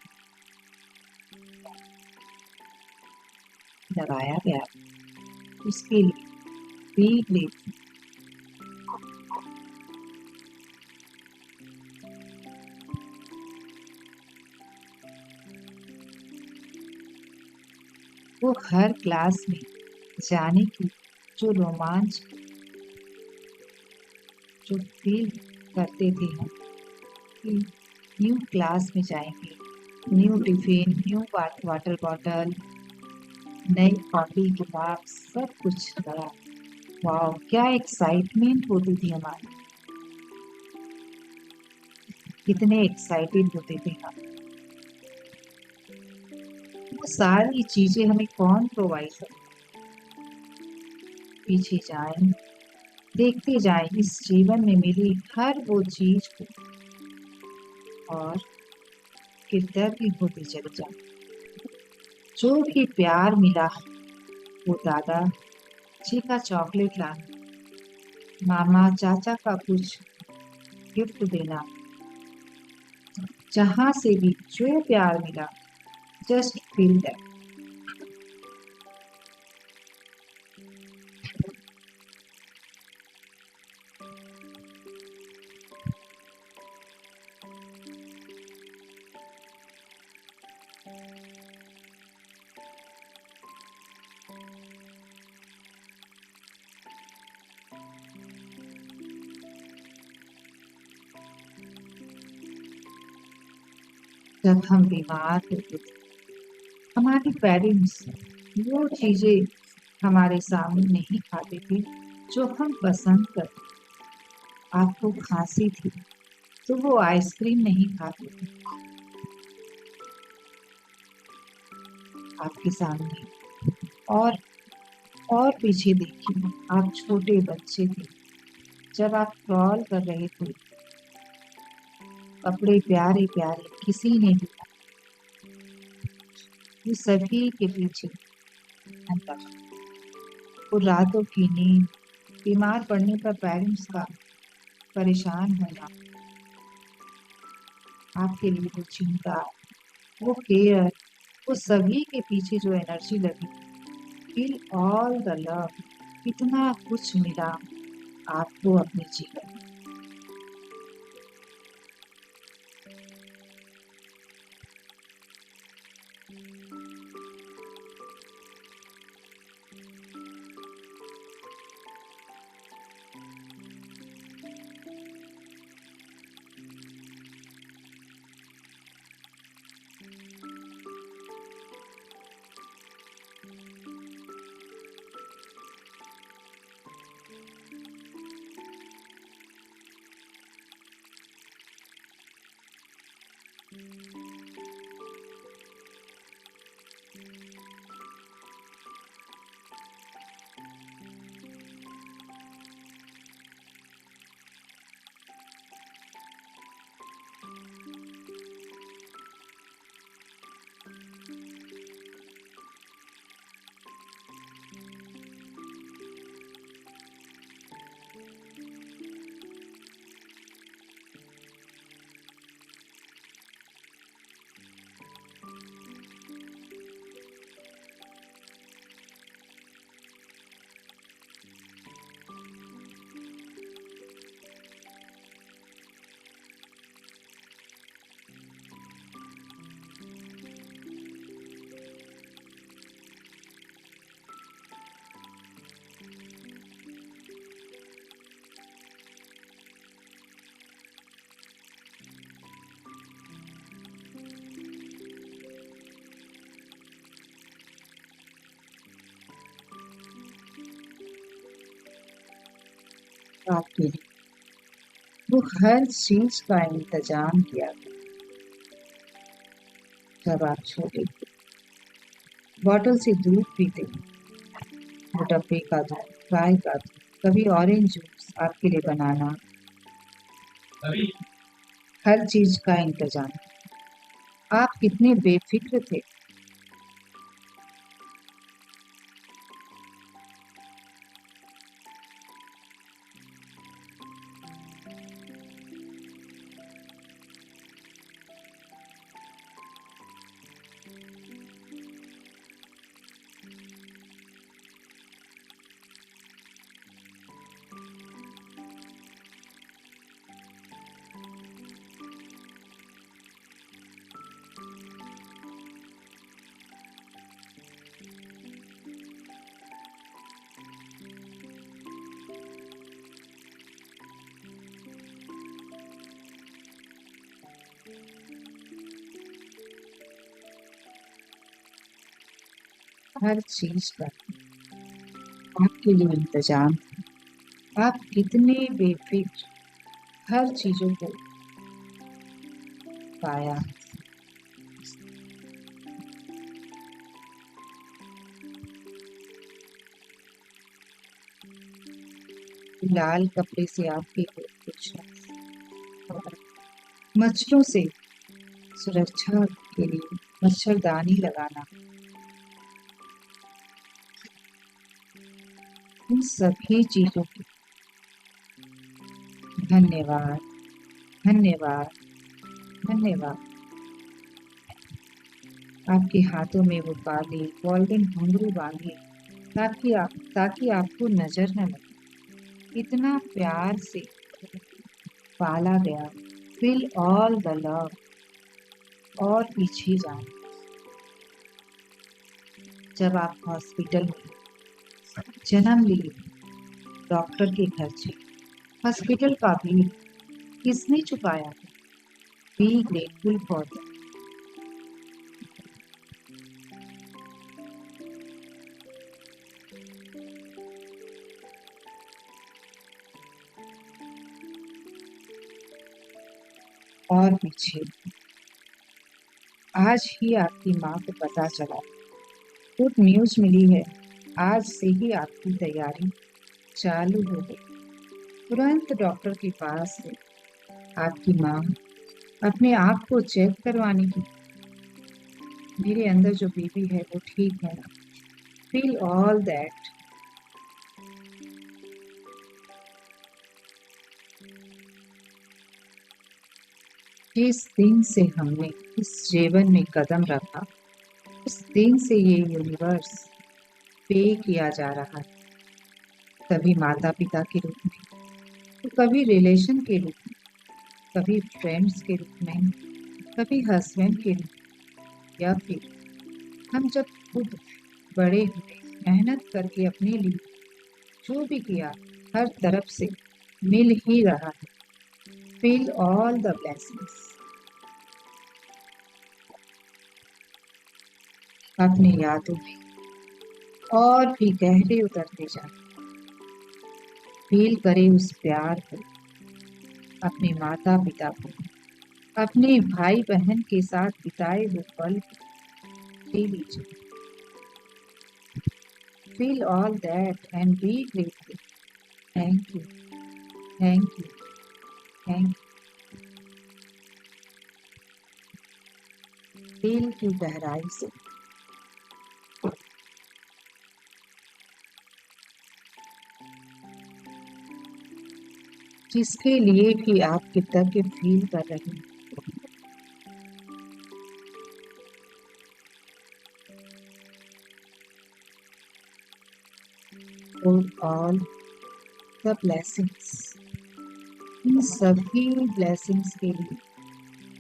लगाया गया उसके लिए बी ग्रेटफुल। वो हर क्लास में जाने की जो रोमांच जो फील करते थे हम कि न्यू क्लास में जाएंगे, new tiffin, new water bottle, नई कॉपी, किताब, सब कुछ नया। वाह, क्या एक्साइटमेंट होती थी हमारी, कितने एक्साइटेड होते थे हम। वो सारी चीजें हमें कौन प्रोवाइड कर। पीछे जाएं, देखते जाएं इस जीवन में मिली हर वो चीज को और कृतज्ञ होते चले जाएं। जो भी प्यार मिला, वो दादा जी का चॉकलेट लाना, मामा चाचा का कुछ गिफ्ट देना, जहां से भी जो प्यार मिला, जस्ट फील दैट। जब हम बीमार होते थे, हमारे पेरेंट्स वो चीजें हमारे सामने नहीं खाते थे जो हम पसंद करते। आपको खांसी थी तो वो आइसक्रीम नहीं खाते थे, आपके सामने। और और पीछे देखिए, आप छोटे बच्चे थे जब आप क्रॉल कर रहे थे, कपड़े प्यारे प्यारे, किसी ने भी वो सभी के पीछे अंदर। वो रातों की नींद, बीमार पड़ने पर पेरेंट्स का परेशान होना, आपके लिए वो चिंता, वो केयर, वो सभी के पीछे जो एनर्जी लगी, फील ऑल द लव, कितना कुछ मिला आपको अपने जीवन में। आपके लिए वो हर चीज का इंतजाम किया जब आप छोटे थे। बॉटल से दूध पीते, वो डब्बे का दूध, गाय का दूध, कभी ऑरेंज जूस आपके लिए बनाना, हर चीज का इंतजाम। आप कितने बेफिक्र थे। हर चीज का आपके लिए इंतजाम। आप कितने बेफिक्र हर चीजों को पाया। लाल कपड़े से आपके को कुछ मच्छरों से सुरक्षा के लिए मच्छरदानी लगाना, इन सभी चीजों की धन्यवाद, धन्यवाद, धन्यवाद। आपके हाथों में वो काले गोल्डन घुंघरू बांधिए ताकि आपको नजर न लगे। इतना प्यार से पाला गया। Feel all the love. और पीछे जाए, जब आप हॉस्पिटल में जन्म लिए, डॉक्टर के खर्चे, हॉस्पिटल का बिल किसने चुकाया? Be grateful for that. और पीछे, आज ही आपकी माँ को पता चला गुड न्यूज मिली है, आज से ही आपकी तैयारी चालू हो गई। तुरंत डॉक्टर के पास है आपकी माँ अपने आप को चेक करवाने की। मेरे अंदर जो बेबी है वो ठीक है ना? Feel all that. जिस दिन से हमने इस जीवन में कदम रखा, उस दिन से ये यूनिवर्स पे किया जा रहा है, कभी माता पिता के रूप में, तो कभी रिलेशन के रूप में, कभी फ्रेंड्स के रूप में, कभी हस्बैंड के रूप में, या फिर हम जब खुद बड़े हुए, मेहनत करके अपने लिए जो भी किया, हर तरफ से मिल ही रहा है। Feel all the blessings. अपनी यादों में और भी गहरे उतरते जाए। फील करें उस प्यार को, अपने माता पिता को, अपने भाई बहन के साथ बिताए हुए पल जी लीजिए। Feel all that and be grateful. Thank you, thank you, thank you. दिल की गहराई से जिसके लिए भी आप कृतज्ञ फील कर रहे हैं। For all the blessings, इन सभी ब्लेसिंग्स के लिए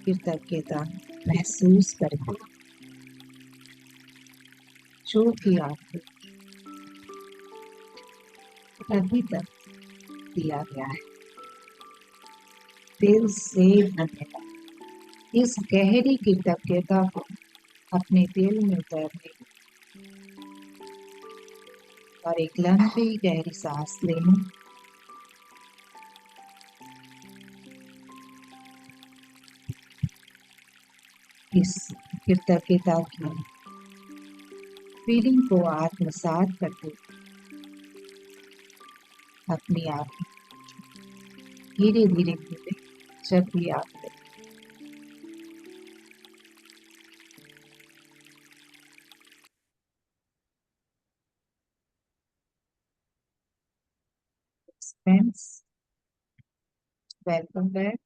कृतज्ञता महसूस करें जो कि आपको अभी तक दिया गया है। दिल से धन्यवाद। इस गहरी कृतज्ञता को अपने दिल में उतारने और एक लंबी गहरी सांस लेने। इस कृतज्ञता की फीलिंग को आत्मसात करते अपने आप धीरे धीरे भूले जब भी आप फ्रेंड्स, वेलकम बैक।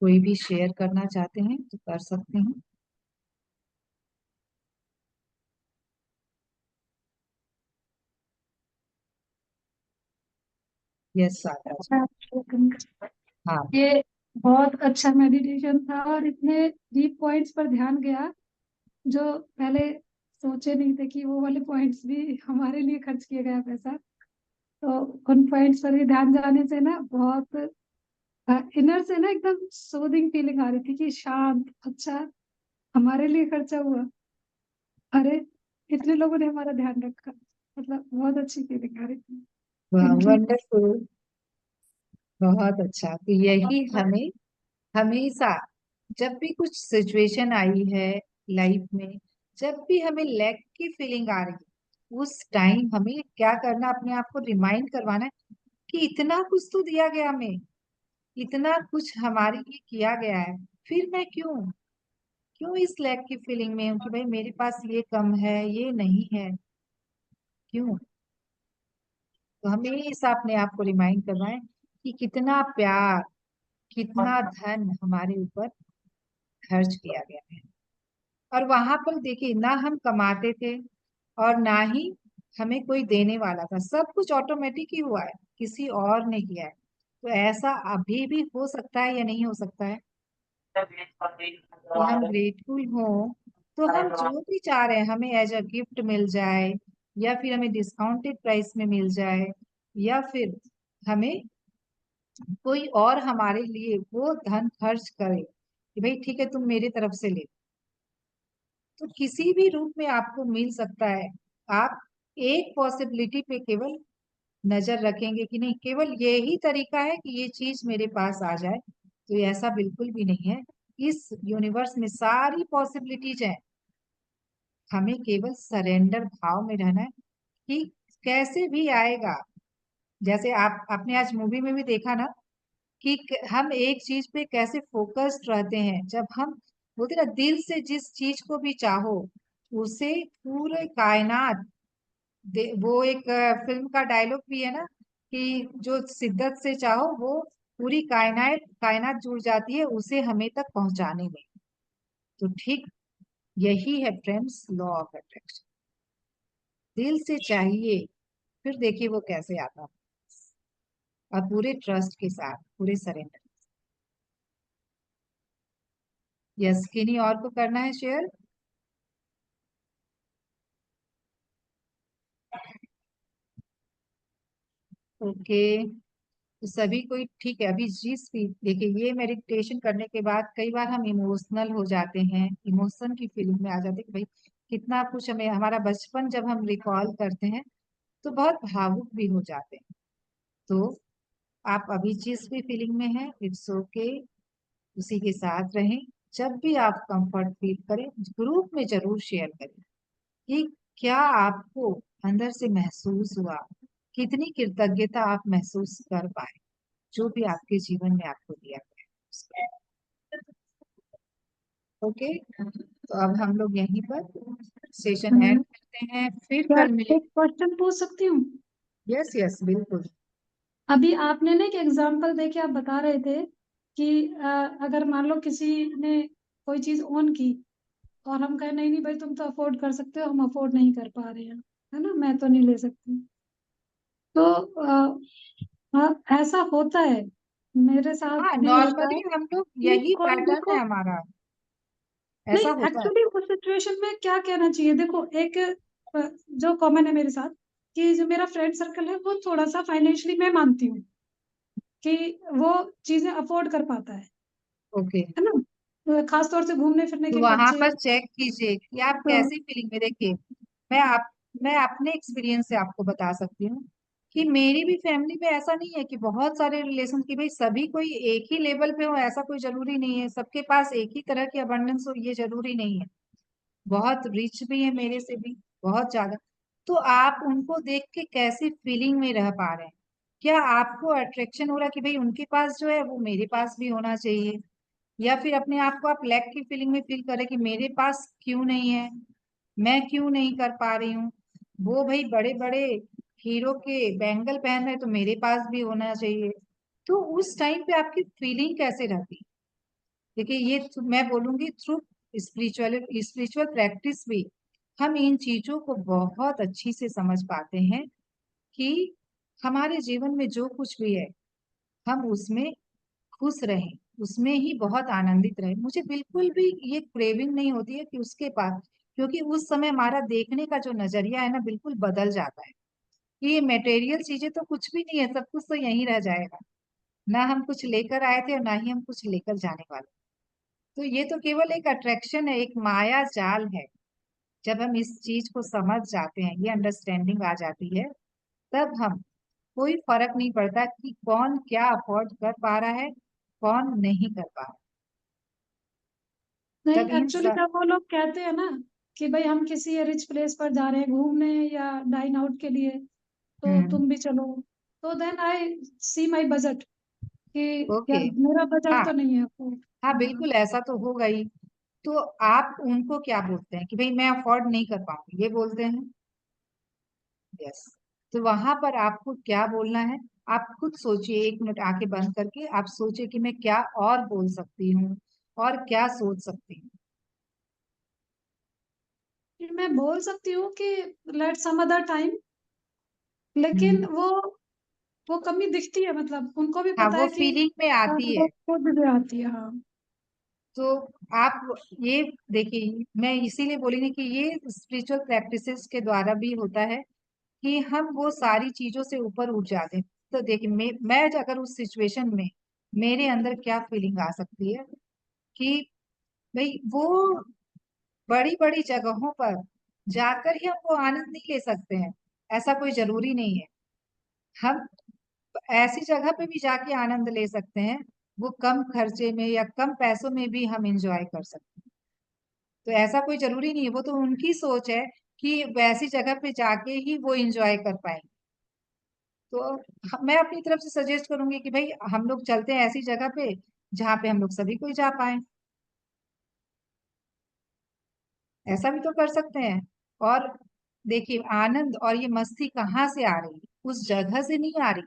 कोई भी शेयर करना चाहते हैं तो कर सकते हैं। यस सारा जी। हाँ, ये बहुत अच्छा मेडिटेशन था और इतने डीप पॉइंट्स पर ध्यान गया जो पहले सोचे नहीं थे कि वो वाले पॉइंट्स भी हमारे लिए खर्च किया गया पैसा। तो उन पॉइंट्स पर भी ध्यान जाने से ना बहुत इनर से ना एकदम सूदिंग फीलिंग आ रही थी कि शांत, अच्छा हमारे लिए खर्चा हुआ, अरे इतने लोगों ने हमारा ध्यान रखा, मतलब बहुत अच्छी फीलिंग आ रही थी। Thank you. वंडरफुल, बहुत अच्छा। तो यही हमें हमेशा, जब भी कुछ सिचुएशन आई है लाइफ में, जब भी हमें लैक की फीलिंग आ रही है, उस टाइम हमें क्या करना, अपने आप को रिमाइंड करवाना है कि इतना कुछ तो दिया गया हमें, इतना कुछ हमारे लिए किया गया है, फिर मैं क्यों क्यों इस लैक की फीलिंग में हूँ कि भाई मेरे पास ये कम है, ये नहीं है, क्यों? तो हमेशा अपने आप को रिमाइंड करवाएं कि कितना प्यार, कितना धन हमारे ऊपर खर्च किया गया है। और वहां पर देखिए, ना हम कमाते थे और ना ही हमें कोई देने वाला था, सब कुछ ऑटोमेटिक ही हुआ है, किसी और ने किया है। तो ऐसा अभी भी हो सकता है या नहीं हो सकता है कि हम ग्रेटफुल हो, तो हम जो भी चाह रहे हैं हमें एज अ गिफ्ट मिल जाए, या फिर हमें डिस्काउंटेड प्राइस में मिल जाए, या फिर हमें कोई और हमारे लिए वो धन खर्च करे कि भाई ठीक है तुम मेरे तरफ से ले, तो किसी भी रूप में आपको मिल सकता है। आप एक पॉसिबिलिटी पे केवल नजर रखेंगे कि नहीं केवल यही तरीका है कि ये चीज मेरे पास आ जाए, तो ये ऐसा बिल्कुल भी नहीं है। इस यूनिवर्स में सारी पॉसिबिलिटीज है, हमें केवल सरेंडर भाव में रहना है कि कैसे भी आएगा। जैसे आप आपने आज मूवी में भी देखा ना कि हम एक चीज पे कैसे फोकस्ड रहते हैं। जब हम बोलते ना दिल से जिस चीज को भी चाहो उसे पूरे कायनात वो एक फिल्म का डायलॉग भी है ना कि जो शिद्दत से चाहो वो पूरी कायनात कायनात जुड़ जाती है उसे हमें तक पहुंचाने में। तो ठीक यही है फ्रेंड्स लॉ ऑफ अट्रैक्शन। दिल से चाहिए, फिर देखिए वो कैसे आता है, और पूरे ट्रस्ट के साथ, पूरे सरेंडर। यस, किन्हीं और को करना है शेयर? ओके, तो सभी कोई ठीक है। अभी जिस भी देखिए ये मेडिटेशन करने के बाद कई बार हम इमोशनल हो जाते हैं, इमोशन की फीलिंग में आ जाते हैं कि भाई कितना कुछ हमें हमारा बचपन जब हम रिकॉल करते हैं तो बहुत भावुक भी हो जाते हैं। तो आप अभी जिस भी फीलिंग में हैं इट्स ओके, उसी के साथ रहें। जब भी आप कंफर्ट फील करें ग्रुप में जरूर शेयर करें कि क्या आपको अंदर से महसूस हुआ, कितनी कृतज्ञता आप महसूस कर पाए जो भी आपके जीवन में आपको दिया गया है। ओके, तो अब हम लोग यहीं पर सेशन एंड करते हैं, फिर क्या कल मिलेंगे। एक क्वेश्चन पूछ सकती हूँ? यस यस बिल्कुल। अभी आपने ना एक एग्जांपल देके आप बता रहे थे कि अगर मान लो किसी ने कोई चीज ओन की और हम कहें नहीं नहीं भाई तुम तो अफोर्ड कर सकते हो, हम अफोर्ड नहीं कर पा रहे हैं, है ना, मैं तो नहीं ले सकती। तो ऐसा होता है, मेरे साथ हाँ, भी होता है नॉर्मली हम लोग कि यही कोई पैटर्न देखो। है हमारा, नहीं, ऐसा होता है। एक्चुअली उस सिचुएशन में क्या कहना चाहिए, देखो एक जो कॉमन है मेरे साथ कि जो मेरा फ्रेंड सर्कल है वो थोड़ा सा फाइनेंशियली मैं मानती हूँ कि वो चीजें अफोर्ड कर पाता ओके, है ना, खास तौर से घूमने फिरने तो के वहां खर्चे। पर चेक कीजिए कि आप तो कैसी फीलिंग में। देखिए मैं आप मैं अपने एक्सपीरियंस से आपको बता सकती हूँ कि मेरी भी फैमिली में ऐसा नहीं है कि बहुत सारे रिलेशन की भाई सभी कोई एक ही लेवल पे हो, ऐसा कोई जरूरी नहीं है। सबके पास एक ही तरह की अबंडेंस हो ये जरूरी नहीं है। बहुत रिच भी है मेरे से भी, बहुत ज्यादा। तो आप उनको देख के कैसी फीलिंग में रह पा रहे हैं? क्या आपको अट्रैक्शन हो रहा है कि भाई उनके पास जो है वो मेरे पास भी होना चाहिए, या फिर अपने आप को आप लैक की फीलिंग में फील करें कि मेरे पास क्यों नहीं है, मैं क्यों नहीं कर पा रही हूँ। वो भाई बड़े बड़े हीरो के बैंगल पहन रहे तो मेरे पास भी होना चाहिए। तो उस टाइम पे आपकी फीलिंग कैसे रहती? देखिए ये मैं बोलूंगी थ्रू स्पिरिचुअल स्पिरिचुअल प्रैक्टिस भी हम इन चीजों को बहुत अच्छी से समझ पाते हैं कि हमारे जीवन में जो कुछ भी है हम उसमें खुश रहें, उसमें ही बहुत आनंदित रहें। मुझे बिल्कुल भी ये क्रेविंग नहीं होती है कि उसके पास, क्योंकि उस समय हमारा देखने का जो नजरिया है ना बिल्कुल बदल जाता है कि ये मटेरियल चीजें तो कुछ भी नहीं है, सब कुछ तो यहीं रह जाएगा। ना हम कुछ लेकर आए थे और ना ही हम कुछ लेकर जाने वाले। तो ये तो केवल एक अट्रैक्शन है, एक माया जाल है। जब हम इस चीज को समझ जाते हैं, ये अंडरस्टैंडिंग आ जाती है, तब हम कोई फर्क नहीं पड़ता कि कौन क्या अफोर्ड कर पा रहा है, कौन नहीं कर पा रहा। नहीं, तब इन एक्चुअली सब। जब वो लोग कहते हैं ना कि भाई हम किसी रिच प्लेस पर जा रहे हैं घूमने या डाइन आउट के लिए, तो हम्म। तुम भी चलो, तो then I see my budget कि ओके। यार मेरा बजट हाँ तो नहीं है आपको। हाँ हाँ। बिल्कुल ऐसा तो होगा ही। तो आप उनको क्या बोलते हैं कि भाई मैं अफोर्ड नहीं कर पाऊंगी, ये बोलते हैं? यस। तो वहां पर आपको क्या बोलना है? आप खुद सोचिए, एक मिनट आंखें बंद करके आप सोचिए कि मैं क्या और बोल सकती हूँ और क्या सोच सकती हूँ। फिर मैं बोल सकती हूँ कि लेट सम अदर टाइम, हम्म। लेकिन वो कमी दिखती है, मतलब उनको भी हाँ पता वो है कि फीलिंग में आती है। वो खुद भी आती है। हाँ। तो आप ये देखिए, मैं इसीलिए बोलेंगे कि ये स्पिरिचुअल प्रैक्टिसेस के द्वारा भी होता है कि हम वो सारी चीजों से ऊपर उठ जाते हैं। तो देखिए मैं अगर उस सिचुएशन में मेरे अंदर क्या फीलिंग आ सकती है कि भाई वो बड़ी बड़ी जगहों पर जाकर ही हम वो आनंद नहीं ले सकते हैं, ऐसा कोई जरूरी नहीं है। हम ऐसी जगह पे भी जाके आनंद ले सकते हैं, वो कम खर्चे में या कम पैसों में भी हम इंजॉय कर सकते हैं। तो ऐसा कोई जरूरी नहीं है, वो तो उनकी सोच है कि वैसी जगह पे जाके ही वो इंजॉय कर पाएंगे। तो मैं अपनी तरफ से सजेस्ट करूंगी कि भाई हम लोग चलते हैं ऐसी जगह पे जहाँ पे हम लोग सभी कोई जा पाए, ऐसा भी तो कर सकते हैं। और देखिए आनंद और ये मस्ती कहाँ से आ रही है, उस जगह से नहीं आ रही,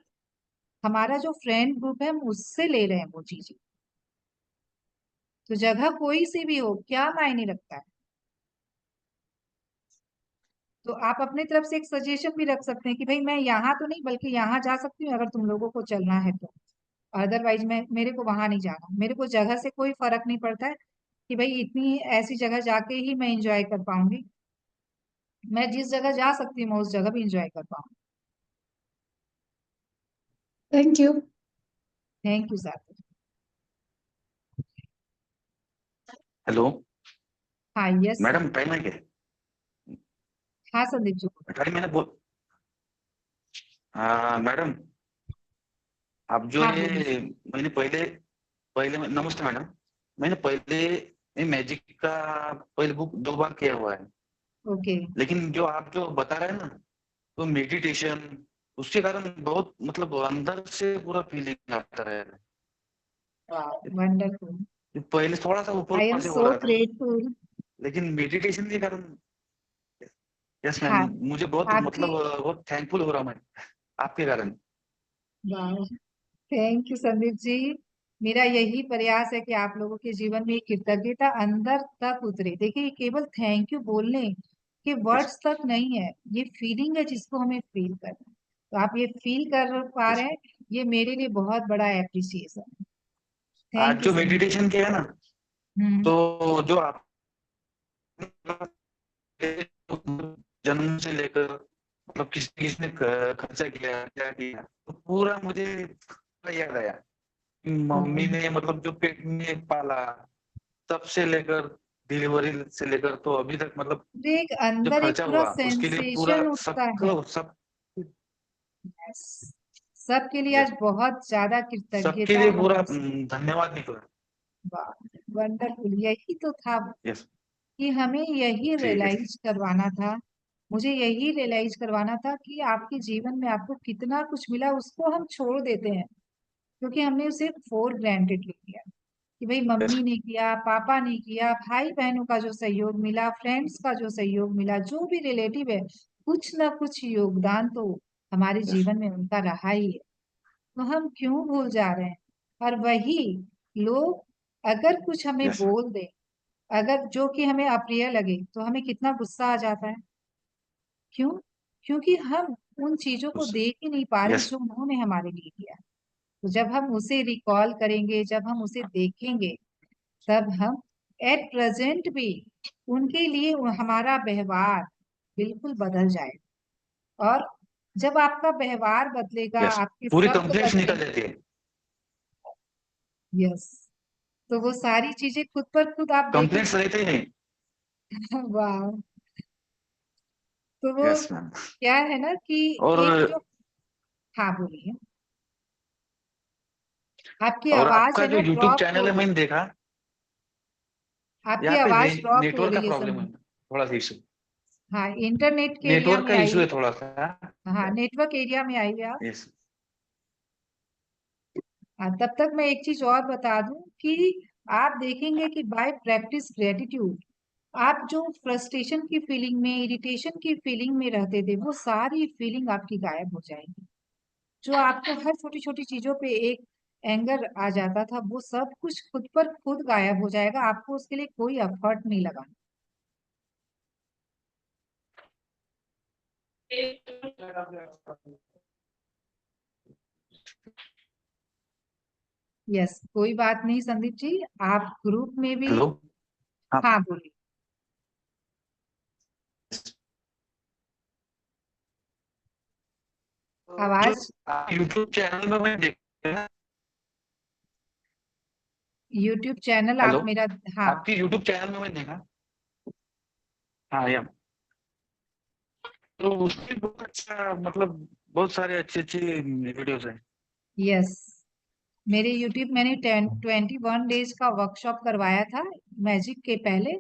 हमारा जो फ्रेंड ग्रुप है हम उससे ले रहे हैं वो चीजें। तो जगह कोई सी भी हो, क्या मायने रखता है। तो आप अपने तरफ से एक सजेशन भी रख सकते हैं कि भाई मैं यहाँ तो नहीं बल्कि यहाँ जा सकती हूँ अगर तुम लोगों को चलना है तो, अदरवाइज मैं मेरे को वहां नहीं जाना, मेरे को जगह से कोई फर्क नहीं पड़ता है कि भाई इतनी ऐसी जगह जाके ही मैं इंजॉय कर पाऊंगी, मैं जिस जगह जा सकती हूँ मैं उस जगह भी इंजॉय कर पाऊंगी। Thank you. Thank you sir. Hello हाँ यस सर। मैडम, टाइम है क्या? हाँ संदीप जी बोलो। टाइम मैंने बोल हाँ मैडम, आप जो हाँ बोलिए। ये मैंने पहले पहले नमस्ते मैडम, मैंने पहले ये मैजिक का पहले बुक 2 बार किया हुआ है, ओके। लेकिन जो आप जो बता रहे हैं ना, तो मेडिटेशन, उसके कारण बहुत मतलब अंदर से पूरा फीलिंग आता है। वंडरफुल। ये पहले थोड़ा सा ऊपर आई ऊपर एम से हो सो रहा था, ग्रेटफुल। लेकिन मेडिटेशन के कारण, यस मैम, हाँ मुझे बहुत आपकी, मतलब बहुत थैंकफुल हो रहा हूँ मैं आपके कारण। Thank you Sandeep ji. मेरा यही प्रयास है कि आप लोगों के जीवन में ये कृतज्ञता अंदर तक उतरे। देखिए ये केवल थैंक यू बोलने के यस वर्ड्स तक नहीं है, ये फीलिंग है जिसको हमें फील करना है। तो आप ये फील कर पा यस, रहे हैं, ये मेरे लिए बहुत बड़ा एप्रिसिएशन है। आज थैंक यू जो संदीप जी। मेडिटेशन किया ना, हम्म। तो जो आप जन्म से लेकर मतलब किसने खर्चा किया क्या किया, तो पूरा मुझे याद आया कि मम्मी ने मतलब जो पेट में पाला, तब से लेकर डिलीवरी से लेकर तो अभी तक मतलब एक जो अंदर एक खर्चा पूरा हुआ उसके लिए पूरा सेंसेशन उठता है। सबको सब Yes. सबके लिए आज यस, बहुत ज्यादा सबके कृतज्ञता लिए हम पूरा सब। धन्यवाद निकला। वंडरफुल, यही तो था यस, कि हमें यही ठीक है। रियलाइज करवाना था, मुझे यही रियलाइज करवाना था कि आपके जीवन में आपको कितना कुछ मिला उसको हम छोड़ देते हैं, क्योंकि हमने उसे फॉर ग्रांटेड ले लिया कि भाई यस, मम्मी ने किया, पापा ने किया, भाई बहनों का जो सहयोग मिला, फ्रेंड्स का जो सहयोग मिला, जो भी रिलेटिव है, कुछ ना कुछ योगदान तो हमारे यस, जीवन में उनका रहा ही है। तो हम क्यों भूल जा रहे हैं। और वही लोग अगर कुछ हमें यस, बोल दे, अगर जो कि हमें अप्रिय लगे, तो हमें कितना गुस्सा आ जाता है। क्यों? क्योंकि हम उन चीजों को देख ही नहीं पा रहे यस, जो उन्होंने हमारे लिए किया। तो जब हम उसे रिकॉल करेंगे, जब हम उसे देखेंगे, तब हम एट प्रेजेंट भी उनके लिए हमारा व्यवहार बिल्कुल बदल जाएगा। और जब आपका व्यवहार बदलेगा, यस, आपके पूरी शब्द कंप्लेंट्स निकल बदलेंगे। जाती है। यस। तो वो सारी चीजें खुद पर खुद आप कंप्लेंट्स देखेंगे। रहते ही नहीं। वाह। तो वो यस मैम। क्या है ना कि एक जो, और हाँ बोलिए। आपकी और आवाज आपका है जो ना यूट्यूब ड्रॉप हो चैनल है रही मैंने है, देखा, आपकी यहाँ पे आवाज ड्रॉप हो नेटवर्क का रही है प्रॉब्लम है, संदीप। थोड़ा सा इशू। हाँ इंटरनेट के एरिया नेटवर्क में का इशू आइए। है थोड़ा सा। हाँ नेटवर्क एरिया में आइए आप। यस, तब तक मैं एक चीज और बता दूं कि आप देखेंगे कि बाय प्रैक्टिस ग्रेटिट्यूड आप जो फ्रस्ट्रेशन की फीलिंग में, इरिटेशन की फीलिंग में रहते थे, वो सारी फीलिंग आपकी गायब हो जाएगी। जो आपको हर छोटी छोटी चीजों पे एक एंगर आ जाता था, वो सब कुछ खुद पर खुद गायब हो जाएगा, आपको उसके लिए कोई एफर्ट नहीं लगाना। यस कोई बात नहीं संदीप जी, आप ग्रुप में भी। हेलो। हाँ, हाँ बोलिए। तो आवाज यूट्यूब चैनल में मैंने देखा। यूट्यूब चैनल हेलो, आप मेरा, हाँ आपकी यूट्यूब चैनल में मैंने देखा। हाँ या तो उसमें बहुत अच्छा, मतलब बहुत सारे अच्छे अच्छे वीडियोस हैं। यस, मेरे यूट्यूब मैंने 21 डेज का वर्कशॉप करवाया था मैजिक के पहले।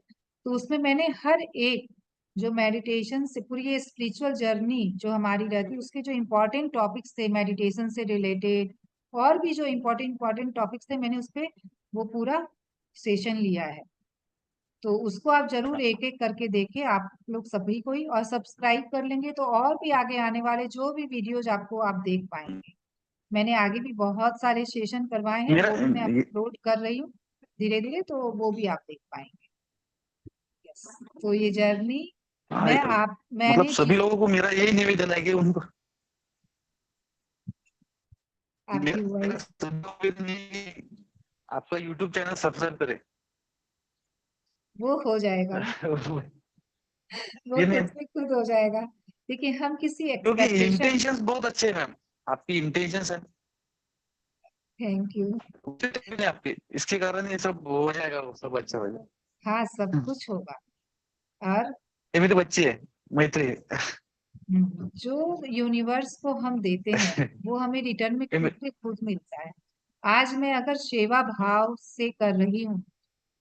तो उसमें मैंने हर एक जो मेडिटेशन से पूरी ये स्पिरिचुअल जर्नी जो हमारी रहती है उसके जो इम्पोर्टेंट टॉपिक्स थे मेडिटेशन से रिलेटेड, और भी जो इम्पोर्टेंट इम्पोर्टेंट टॉपिक्स थे, मैंने उस पे वो पूरा सेशन लिया है। तो उसको आप जरूर एक एक करके देखें, आप लोग सभी को ही, और सब्सक्राइब कर लेंगे तो और भी आगे आने वाले जो भी वीडियोज आपको आप देख पाएंगे। मैंने आगे भी बहुत सारे सेशन करवाए हैं, मेरा वो भी मैं ये, अपलोड कर रही हूँ धीरे धीरे, तो वो भी आप देख पाएंगे। यस, तो ये जर्नी हाँ, मतलब मैंने सभी लोगों को मेरा यही निवेदन है कि उनको, आपकी मेरा वॉइस, सभी लोगों को निवेदन है कि आपका यूट्यूब चैनल सब्सक्राइब करे। वो हो जाएगा, वो ये नहीं, खुद से खुद हो जाएगा। देखिए हम किसी क्योंकि एक्सपेक्टेशन, इंटेंशंस बहुत अच्छे हैं मैम, आपकी इंटेंशंस है थैंक यू, आपके, इसके कारण ये सब हो जाएगा, वो सब अच्छा हो जाएगा। हाँ सब कुछ होगा। और ये मेरे बच्चे है, मैत्री। जो यूनिवर्स को हम देते हैं वो हमें रिटर्न में ये खुद से खुद मिलता है। आज मैं अगर सेवा भाव से कर रही हूँ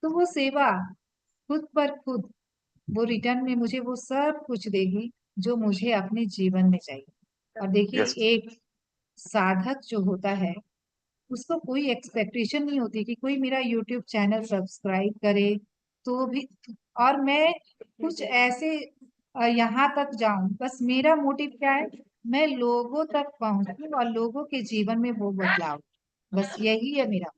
तो वो सेवा खुद पर खुद वो रिटर्न में मुझे वो सब कुछ देगी जो मुझे अपने जीवन में चाहिए। और यस, देखिए एक साधक जो होता है उसको कोई एक्सपेक्टेशन नहीं होती कि कोई मेरा यूट्यूब चैनल सब्सक्राइब करे तो भी, और मैं कुछ ऐसे यहाँ तक जाऊं, बस मेरा मोटिव क्या है, मैं लोगों तक पहुंचूं और लोगों के जीवन में वो बदलाव, बस यही है मेरा।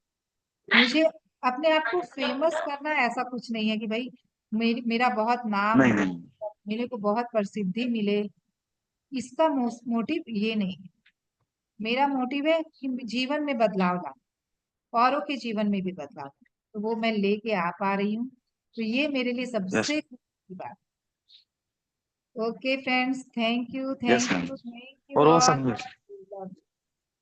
मुझे अपने आप को फेमस करना ऐसा कुछ नहीं है कि भाई मेरा बहुत नाम नहीं हो, नहीं, मेरे को बहुत प्रसिद्धि मिले, इसका मोटिव ये नहीं है। मेरा मोटिव है कि जीवन में बदलाव लाना, औरों के जीवन में भी बदलाव, तो वो मैं लेके आ पा रही हूँ, तो ये मेरे लिए यस सबसे खुशी की बात। Okay friends, thank you yes thank ma'am, you thank you और वो ऑल। सब,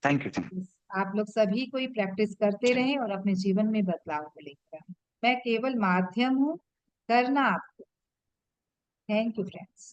थैंक यू। आप लोग सभी कोई प्रैक्टिस करते रहें और अपने जीवन में बदलाव को लेकर आएं। मैं केवल माध्यम हूँ, करना आपको। Thank you friends.